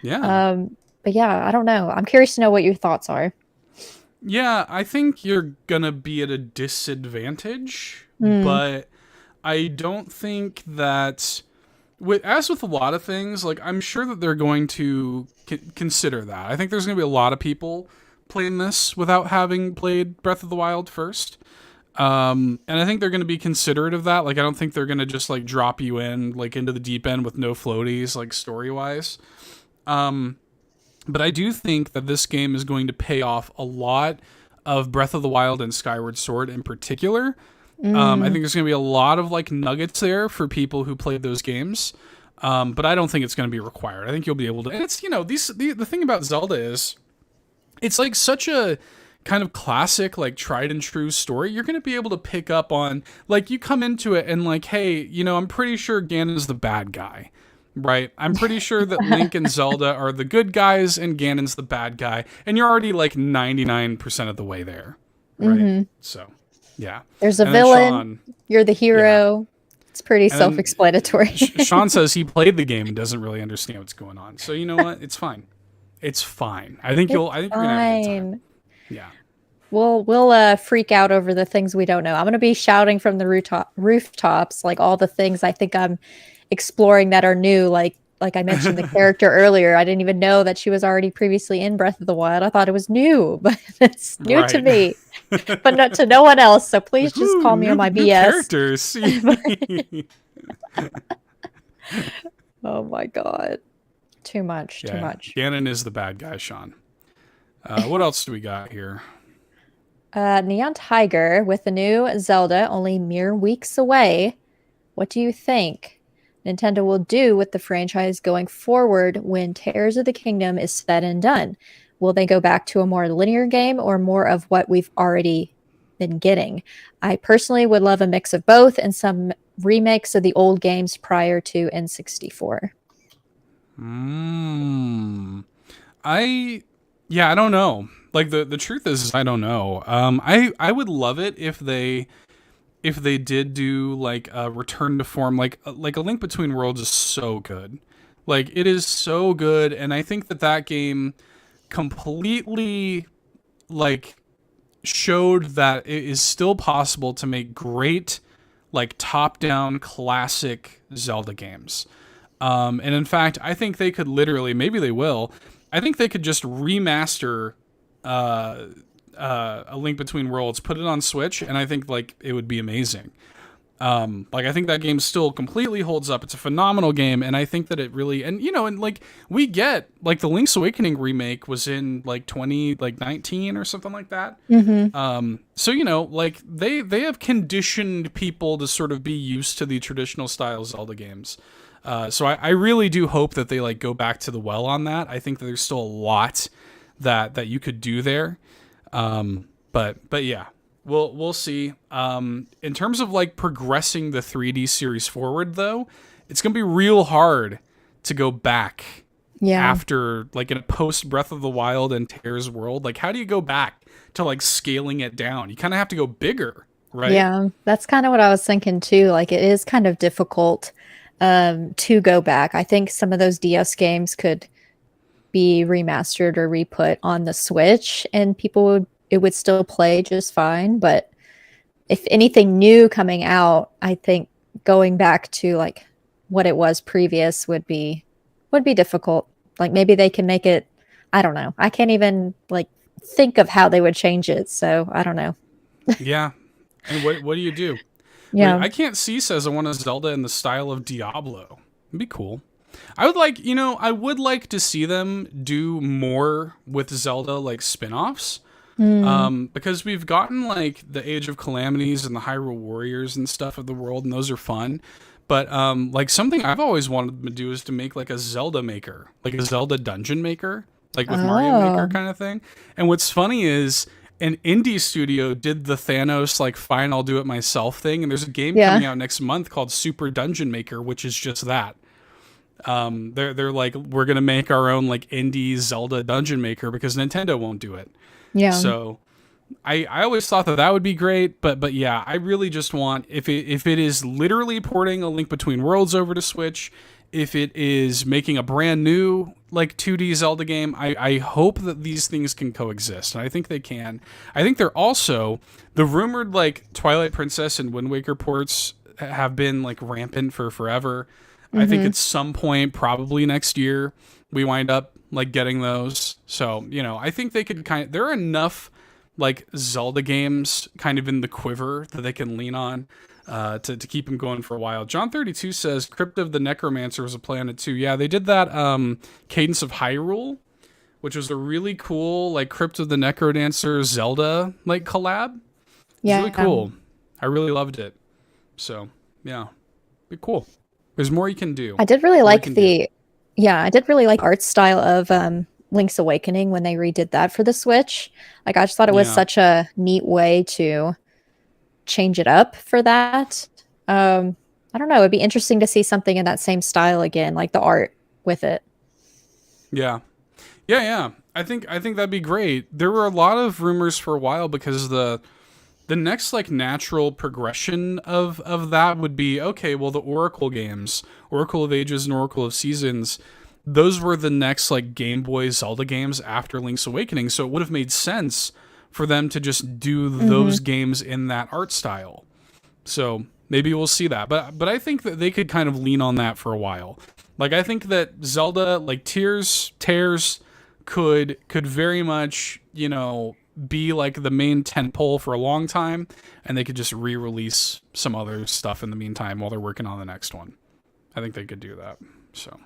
Yeah. But yeah, I don't know. I'm curious to know what your thoughts are. Yeah, I think you're gonna be at a disadvantage, but I don't think that, as with a lot of things, like I'm sure that they're going to consider that. I think there's going to be a lot of people playing this without having played Breath of the Wild first. And I think they're going to be considerate of that. Like, I don't think they're going to just like drop you in like into the deep end with no floaties, like story wise. But I do think that this game is going to pay off a lot of Breath of the Wild and Skyward Sword in particular. I think there's going to be a lot of like nuggets there for people who played those games. But I don't think it's going to be required. I think you'll be able to, and it's, the thing about Zelda is it's like such a kind of classic, like tried and true story. You're going to be able to pick up on, like, you come into it and like, hey, I'm pretty sure Ganon's the bad guy, right? I'm pretty sure that Link and Zelda are the good guys and Ganon's the bad guy. And you're already like 99% of the way there, right? So. Yeah. There's a villain. Sean, you're the hero. Yeah. It's pretty self-explanatory. Sean says he played the game and doesn't really understand what's going on. So you know what? It's fine. It's fine. I think you're gonna have a good time. Yeah. We'll freak out over the things we don't know. I'm gonna be shouting from the rooftops like all the things I think I'm exploring that are new. Like I mentioned the character earlier. I didn't even know that she was already previously in Breath of the Wild. I thought it was new, but it's new to me. But not to no one else, so please just call me on my BS. Characters. Oh my god. Too much. Ganon is the bad guy, Sean. What else do we got here? Neon Tiger with the new Zelda only mere weeks away. What do you think Nintendo will do with the franchise going forward when Tears of the Kingdom is said and done? Will they go back to a more linear game or more of what we've already been getting? I personally would love a mix of both and some remakes of the old games prior to N64. I don't know. Like the truth is I don't know. I would love it if they did do like a return to form, like a Link Between Worlds is so good. Like it is so good, and I think that game completely like showed that it is still possible to make great like top-down classic Zelda games. And in fact, I think they could literally, maybe they will, I think they could just remaster A Link Between Worlds, put it on Switch, and I think like it would be amazing. Like I think that game still completely holds up. It's a phenomenal game, and I think that it really, and like we get like the Link's Awakening remake was in like 2019 or something like that. So like they have conditioned people to sort of be used to the traditional style Zelda games. So I really do hope that they like go back to the well on that. I think that there's still a lot that you could do there. But yeah. We'll see. In terms of like progressing the 3D series forward, though, it's gonna be real hard to go back after like in a post Breath of the Wild and Tears world. Like, how do you go back to like scaling it down? You kind of have to go bigger, right? Yeah, that's kind of what I was thinking too. Like, it is kind of difficult to go back. I think some of those DS games could be remastered or re-put on the Switch, and it would still play just fine. But if anything new coming out, I think going back to like what it was previous would be difficult. Like maybe they can make it, I don't know. I can't even like think of how they would change it. So I don't know. Yeah. And what do you do? Yeah. Wait, I can't see says I want a Zelda in the style of Diablo. It'd be cool. I would like to see them do more with Zelda like spin-offs. Because we've gotten like the Age of Calamities and the Hyrule Warriors and stuff of the world, and those are fun. But like something I've always wanted to do is to make like a Zelda maker, like a Zelda dungeon maker, like with Mario Maker kind of thing. And what's funny is an indie studio did the Thanos like fine, I'll do it myself thing, and there's a game coming out next month called Super Dungeon Maker, which is just that. They're like, we're gonna make our own like indie Zelda dungeon maker because Nintendo won't do it. Yeah. So I always thought that would be great, but yeah, I really just want if it is literally porting A Link Between Worlds over to Switch, if it is making a brand new like 2D Zelda game, I hope that these things can coexist, and I think they can. I think they're also the rumored like Twilight Princess and Wind Waker ports have been like rampant for forever. I think at some point, probably next year, we wind up like getting those. So, you know, I think they could there are enough like Zelda games kind of in the quiver that they can lean on to keep them going for a while. John 32 says Crypt of the Necromancer was a play on it too. Yeah, they did that Cadence of Hyrule, which was a really cool like Crypt of the Necrodancer Zelda like collab. Yeah. It was really cool. I really loved it. So, yeah. Be cool. There's more you can do. I did really like the art style of Link's Awakening when they redid that for the Switch. Like I just thought it was such a neat way to change it up for that. I don't know. It'd be interesting to see something in that same style again, like the art with it. Yeah. I think that'd be great. There were a lot of rumors for a while because the next like natural progression of that would be, okay, well, the Oracle games, Oracle of Ages and Oracle of Seasons, those were the next like Game Boy Zelda games after Link's Awakening. So it would have made sense for them to just do those games in that art style. So maybe we'll see that. But I think that they could kind of lean on that for a while. Like I think that Zelda, like Tears could very much, you know, be like the main tentpole for a long time, and they could just re-release some other stuff in the meantime while they're working on the next one. I think they could do that. So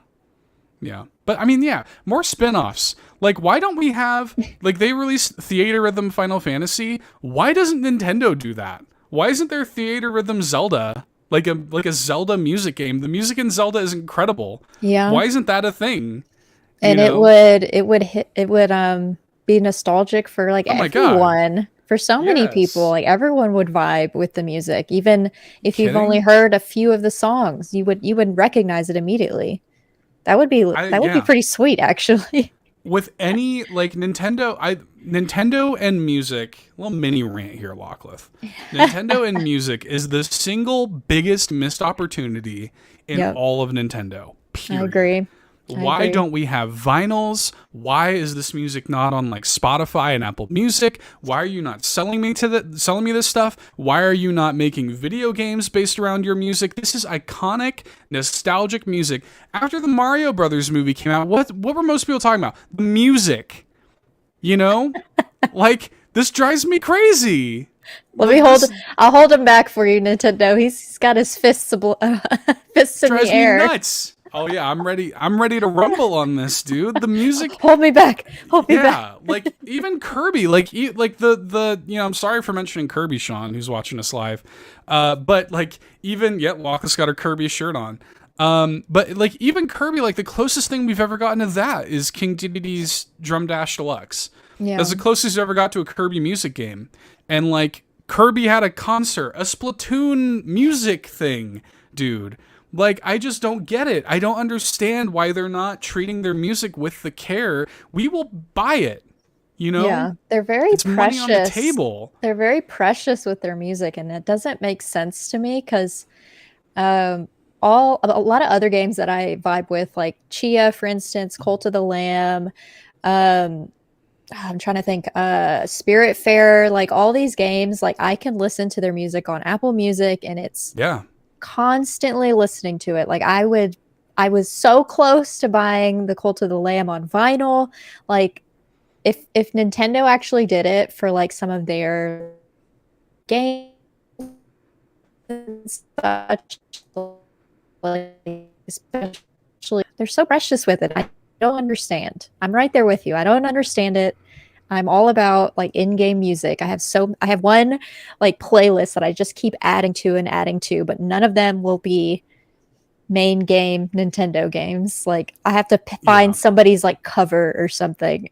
yeah, but I mean, yeah, more spin-offs. Like, why don't we have like they released Theater Rhythm Final Fantasy? Why doesn't Nintendo do that? Why isn't there Theater Rhythm Zelda, like a Zelda music game? The music in Zelda is incredible. Yeah, why isn't that a thing? And it would be nostalgic for like everyone. For so many people, like everyone would vibe with the music, even if you've only heard a few of the songs. You would recognize it immediately. That would be be pretty sweet, actually. With any like Nintendo and music, little mini rant here, Lachlan. Nintendo and music is the single biggest missed opportunity in all of Nintendo. Period. I agree. Why don't we have vinyls? Why is this music not on like Spotify and Apple Music? Why are you not selling me this stuff? Why are you not making video games based around your music? This is iconic, nostalgic music. After the Mario Brothers movie came out, what were most people talking about? The music. You know? Like, this drives me crazy. I'll hold him back for you, Nintendo. He's got his fists in the air. Drives me nuts. Oh yeah, I'm ready to rumble on this, dude. The music. Hold me back. Hold me back. Yeah, like even Kirby, like the you know, I'm sorry for mentioning Kirby, Sean, who's watching us live. But like even Lachlan's got her Kirby shirt on. But like even Kirby, like the closest thing we've ever gotten to that is King Dedede's Drum Dash Deluxe. Yeah. That's the closest we've ever got to a Kirby music game. And like Kirby had a concert, a Splatoon music thing, dude. Like, I just don't get it. I don't understand why they're not treating their music with the care. We will buy it, you know? Yeah, they're very precious. Money on the table. They're very precious with their music, and it doesn't make sense to me because all a lot of other games that I vibe with, like Chia, for instance, Cult of the Lamb. I'm trying to think, Spiritfarer, like all these games, like I can listen to their music on Apple Music, and it's constantly listening to it. Like I was so close to buying the Cult of the Lamb on vinyl. Like if Nintendo actually did it for like some of their games and such, like especially they're so precious with it. I don't understand. I'm right there with you. I don't understand it. I'm all about like in-game music. I have one like playlist that I just keep adding to, but none of them will be main game Nintendo games. Like I have to find somebody's like cover or something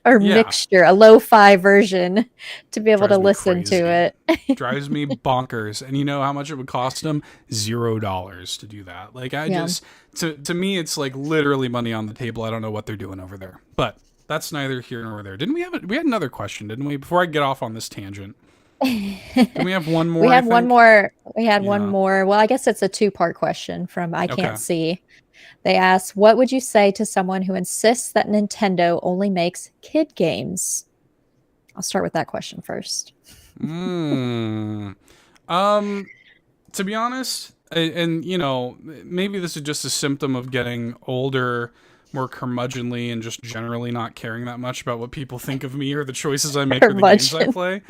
or mixture, a lo-fi version to be able to listen to it. Drives me bonkers. And you know how much it would cost them? $0 to do that. Like I just, to me, it's like literally money on the table. I don't know what they're doing over there, but that's neither here nor there. Didn't we have we had another question, didn't we? Before I get off on this tangent. Can we have one more? We had one more. One more. Well, I guess it's a two-part question from I Can't See. They asked, what would you say to someone who insists that Nintendo only makes kid games? I'll start with that question first. To be honest, and you know, maybe this is just a symptom of getting older, more curmudgeonly, and just generally not caring that much about what people think of me or the choices I make or the games I play.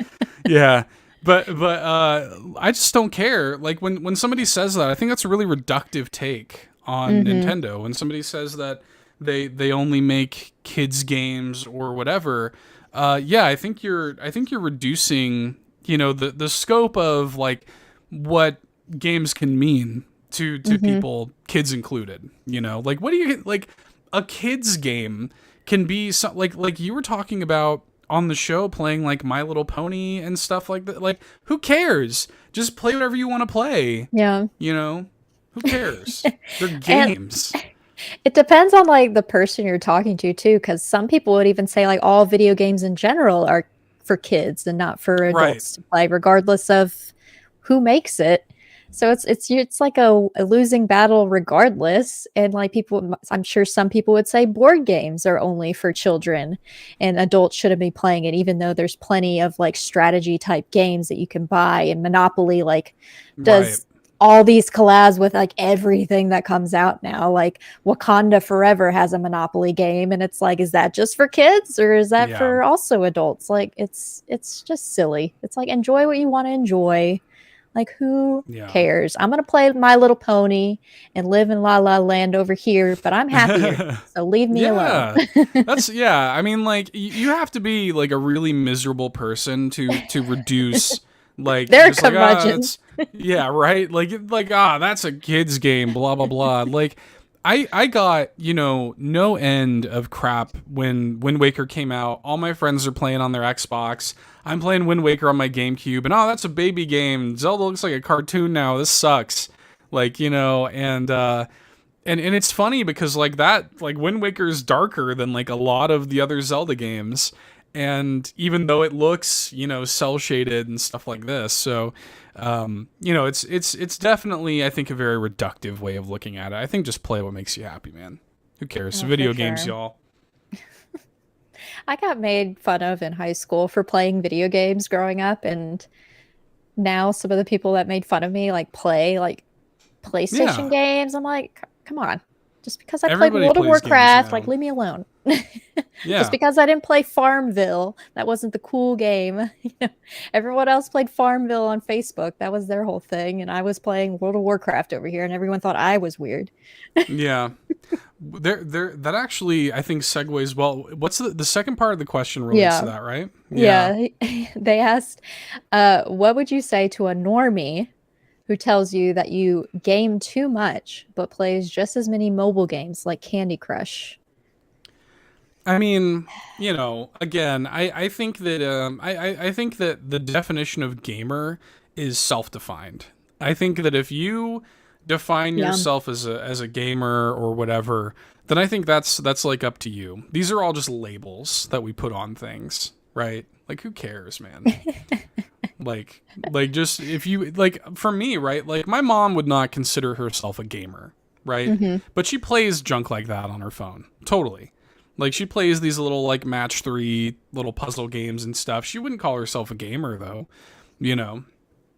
Yeah. But I just don't care. Like when somebody says that, I think that's a really reductive take on Nintendo. When somebody says that they only make kids games or whatever, I think you're reducing, you know, the scope of like what games can mean to people, kids included. You know, like what do you like? A kids game can be like you were talking about on the show, playing like My Little Pony and stuff like that. Like, who cares? Just play whatever you want to play. Yeah. You know, who cares? They're games. It depends on like the person you're talking to too, because some people would even say like all video games in general are for kids and not for adults to play, regardless of who makes it. So it's like a losing battle regardless. And like people, I'm sure some people would say board games are only for children and adults shouldn't be playing it, even though there's plenty of like strategy type games that you can buy. And Monopoly like does all these collabs with like everything that comes out now. Like Wakanda Forever has a Monopoly game, and it's like, is that just for kids or is that for also adults? Like it's just silly. It's like, enjoy what you want to enjoy. Like, who cares? I'm going to play My Little Pony and live in La La Land over here, but I'm happier. So leave me alone. I mean, like, you have to be like a really miserable person to reduce like they're curmudgeons. Like, that's a kid's game, blah blah blah. Like I got, you know, no end of crap when Wind Waker came out. All my friends are playing on their Xbox. I'm playing Wind Waker on my GameCube, and that's a baby game. Zelda looks like a cartoon now. This sucks. Like, you know, and it's funny because like that, like Wind Waker is darker than like a lot of the other Zelda games. And even though it looks, you know, cell shaded and stuff like this, so you know, it's definitely, I think, a very reductive way of looking at it. I think just play what makes you happy, man. Who cares? Video games, y'all. I got made fun of in high school for playing video games growing up, and now some of the people that made fun of me like play like PlayStation games. I'm like, come on. Just because I played World of Warcraft, like, leave me alone. Just because I didn't play Farmville, that wasn't the cool game. You know, everyone else played Farmville on Facebook. That was their whole thing. And I was playing World of Warcraft over here, and everyone thought I was weird. That actually, I think, segues well. What's the second part of the question relates to that, right? They asked, what would you say to a normie who tells you that you game too much but plays just as many mobile games like Candy Crush? I mean, you know, again, I think that I think that the definition of gamer is self-defined. I think that if you define yourself as a gamer or whatever, then I think that's like up to you. These are all just labels that we put on things, right? Like, who cares, man? Like just if you like for me, right? Like my mom would not consider herself a gamer, right? But she plays junk like that on her phone. Totally. Like she plays these little like match 3 little puzzle games and stuff. She wouldn't call herself a gamer though, you know.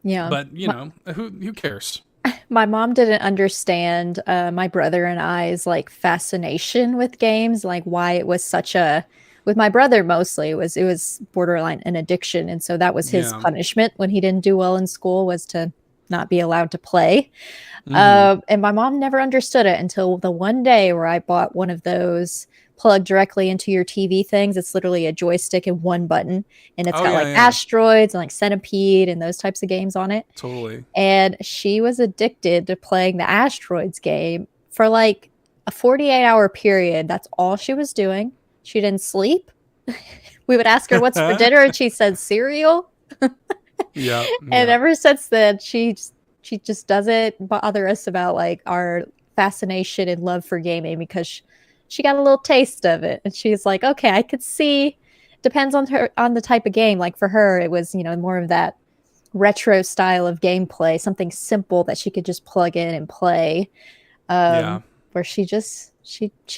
Yeah. But, you know, who cares? My mom didn't understand my brother and I's like fascination with games, like why it was such a, with my brother mostly it was borderline an addiction, and so that was his punishment when he didn't do well in school, was to not be allowed to play. And my mom never understood it until the one day where I bought one of those plug directly into your TV things. It's literally a joystick and one button, and it's got asteroids and like Centipede and those types of games on it. Totally. And she was addicted to playing the asteroids game for like a 48-hour period. That's all she was doing. She didn't sleep. We would ask her what's for dinner, and she said cereal. And ever since then, she just doesn't bother us about like our fascination and love for gaming, because she got a little taste of it, and she's like, okay, I could see. Depends on the type of game. Like for her, it was, you know, more of that retro style of gameplay, something simple that she could just plug in and play. Where she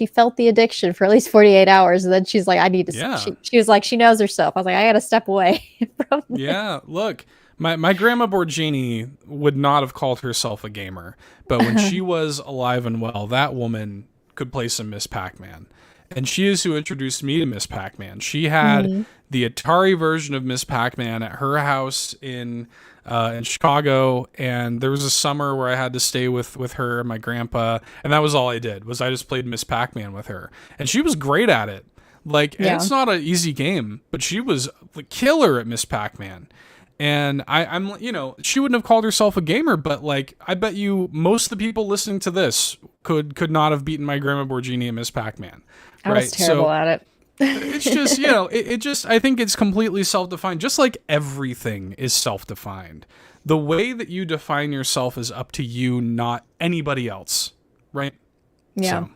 felt the addiction for at least 48 hours, and then she's like, I need to. She was like, she knows herself. I was like, I got to step away from this. Yeah, look. My grandma Borgini would not have called herself a gamer, but when she was alive and well, that woman could play some Miss Pac-Man. And she is who introduced me to Miss Pac-Man. She had the Atari version of Miss Pac-Man at her house in Chicago, and there was a summer where I had to stay with her and my grandpa, and that was all I did, was I just played Miss Pac-Man with her. And she was great at it. Like, and it's not an easy game, but she was the killer at Miss Pac-Man. And I'm, you know, she wouldn't have called herself a gamer, but like, I bet you most of the people listening to this could not have beaten my grandma Borgini and Miss Pac-Man. I was terrible at it. It's just, you know, it just, I think it's completely self-defined, just like everything is self-defined. The way that you define yourself is up to you, not anybody else. Right? Yeah.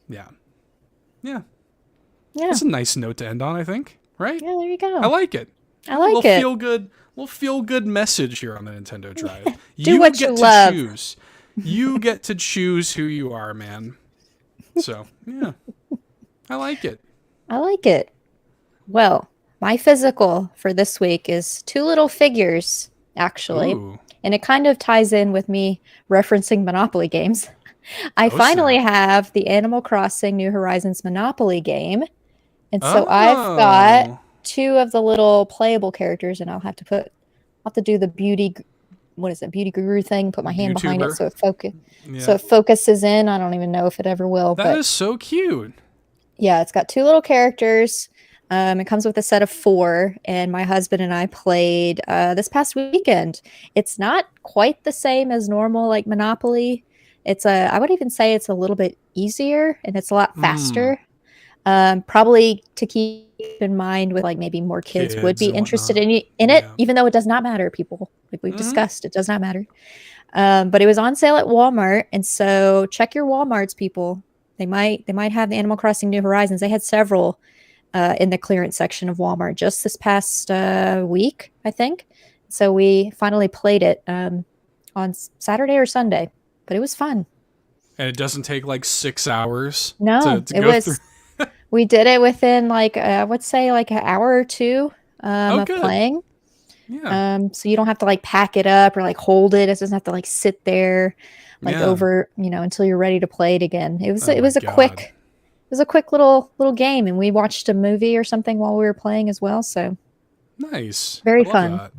So, yeah. That's a nice note to end on, I think. Right? Yeah, there you go. I like it. I like it. Little feel good message here on the Nintendo Drive. Do what you love. Choose. You get to choose who you are, man. So, yeah. I like it. I like it. Well, my physical for this week is 2 little figures, actually. Ooh. And it kind of ties in with me referencing Monopoly games. I finally have the Animal Crossing New Horizons Monopoly game. And so I've got 2 of the little playable characters, and I'll have to do the beauty guru thing, put my hand behind it so it focuses in. I don't even know if it ever will. That is so cute. Yeah, it's got 2 little characters. It comes with a set of 4, and my husband and I played this past weekend. It's not quite the same as normal like Monopoly. I would even say it's a little bit easier, and it's a lot faster. Probably to keep in mind with like maybe more kids would be interested in it, even though it does not matter, people. Like we've discussed, it does not matter. But it was on sale at Walmart, and so check your Walmarts, people. They might have the Animal Crossing New Horizons. They had several in the clearance section of Walmart just this past week, I think. So we finally played it on Saturday or Sunday, but it was fun. And it doesn't take like 6 hours. No, to go through. We did it within like I would say like an hour or 2 of playing. Yeah. So you don't have to like pack it up or like hold it. It doesn't have to like sit there like over, you know, until you're ready to play it again. It was a quick little game, and we watched a movie or something while we were playing as well. So nice. Very fun. That.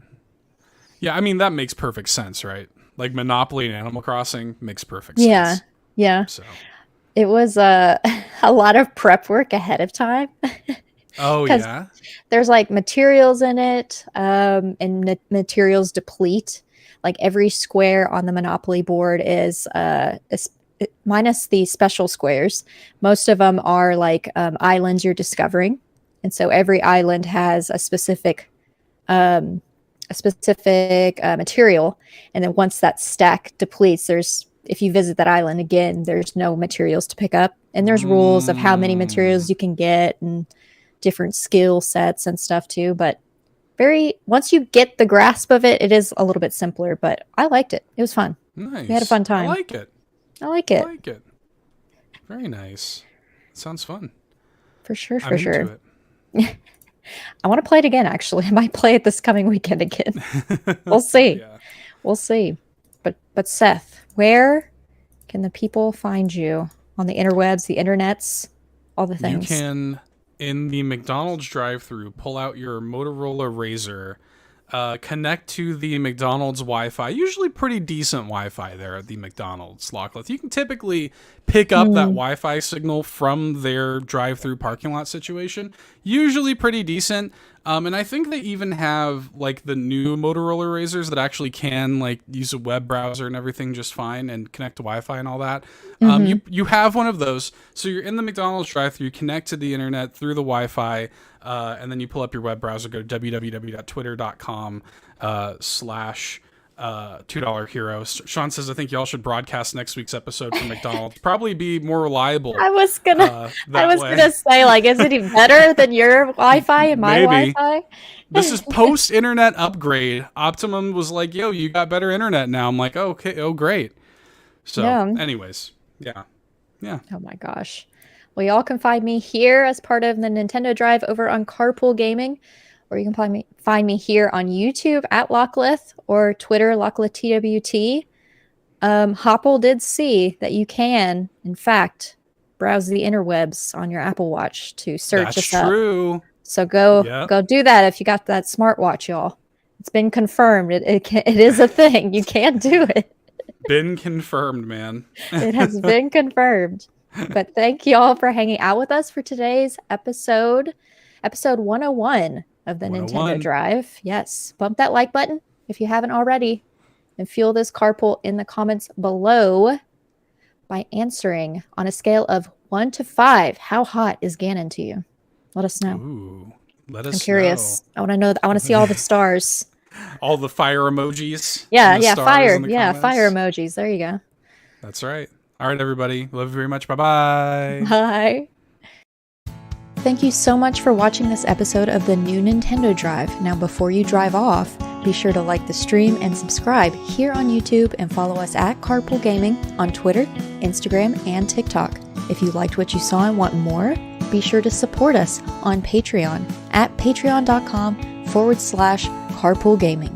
Yeah, I mean that makes perfect sense, right? Like Monopoly and Animal Crossing makes perfect sense. Yeah. So it was a lot of prep work ahead of time. Oh yeah. There's like materials in it, and materials deplete. Like every square on the Monopoly board is minus the special squares. Most of them are like islands you're discovering, and so every island has a specific material. And then once that stack depletes, if you visit that island again, there's no materials to pick up, and there's rules of how many materials you can get and different skill sets and stuff too. But once you get the grasp of it, it is a little bit simpler, but I liked it. It was fun. Nice. We had a fun time. I like it. I like it. I like it. Very nice. Sounds fun. For sure, I'm sure. into it. I want to play it again, actually. I might play it this coming weekend again. We'll see. Yeah. We'll see. But Seth, where can the people find you on the interwebs, the internets, all the things? You can, in the McDonald's drive-thru, pull out your Motorola Razr, connect to the McDonald's Wi-Fi, usually pretty decent Wi-Fi there at the McDonald's, Lockleth. You can typically pick up that Wi-Fi signal from their drive-thru parking lot situation, usually pretty decent. And I think they even have like the new Motorola Razrs that actually can like use a web browser and everything just fine and connect to Wi-Fi and all that. You have one of those, so you're in the McDonald's drive-thru, you connect to the internet through the Wi-Fi, and then you pull up your web browser, go to www.twitter.com /$2 Hero. Sean says, I think y'all should broadcast next week's episode from McDonald's. Probably be more reliable. I was gonna say, like, is it even better than your Wi-Fi and my Wi-Fi? This is post-internet upgrade. Optimum was like, yo, you got better internet now. I'm like, oh, okay, oh, great. So, anyways, yeah. Oh my gosh. Well, y'all can find me here as part of the Nintendo Drive over on Carpool Gaming, or you can find me here on YouTube at Lockleth or Twitter, LocklethTWT. Hoppel did see that you can, in fact, browse the interwebs on your Apple Watch to search us up. That's true. So go do that if you got that smartwatch, y'all. It's been confirmed. It is a thing. You can do it. Been confirmed, man. It has been confirmed. But thank you all for hanging out with us for today's episode 101 of the Nintendo Drive. Yes, bump that like button if you haven't already, and fuel this carpool in the comments below by answering on a scale of 1 to 5. How hot is Ganon to you? Let us know. Ooh, let us know. I'm curious. I want to know. I want to see all the stars. All the fire emojis. Yeah, fire. Yeah, fire emojis. There you go. That's right. All right, everybody. Love you very much. Bye-bye. Bye. Thank you so much for watching this episode of the new Nintendo Drive. Now, before you drive off, be sure to like the stream and subscribe here on YouTube, and follow us at Carpool Gaming on Twitter, Instagram, and TikTok. If you liked what you saw and want more, be sure to support us on Patreon at patreon.com/Carpool Gaming.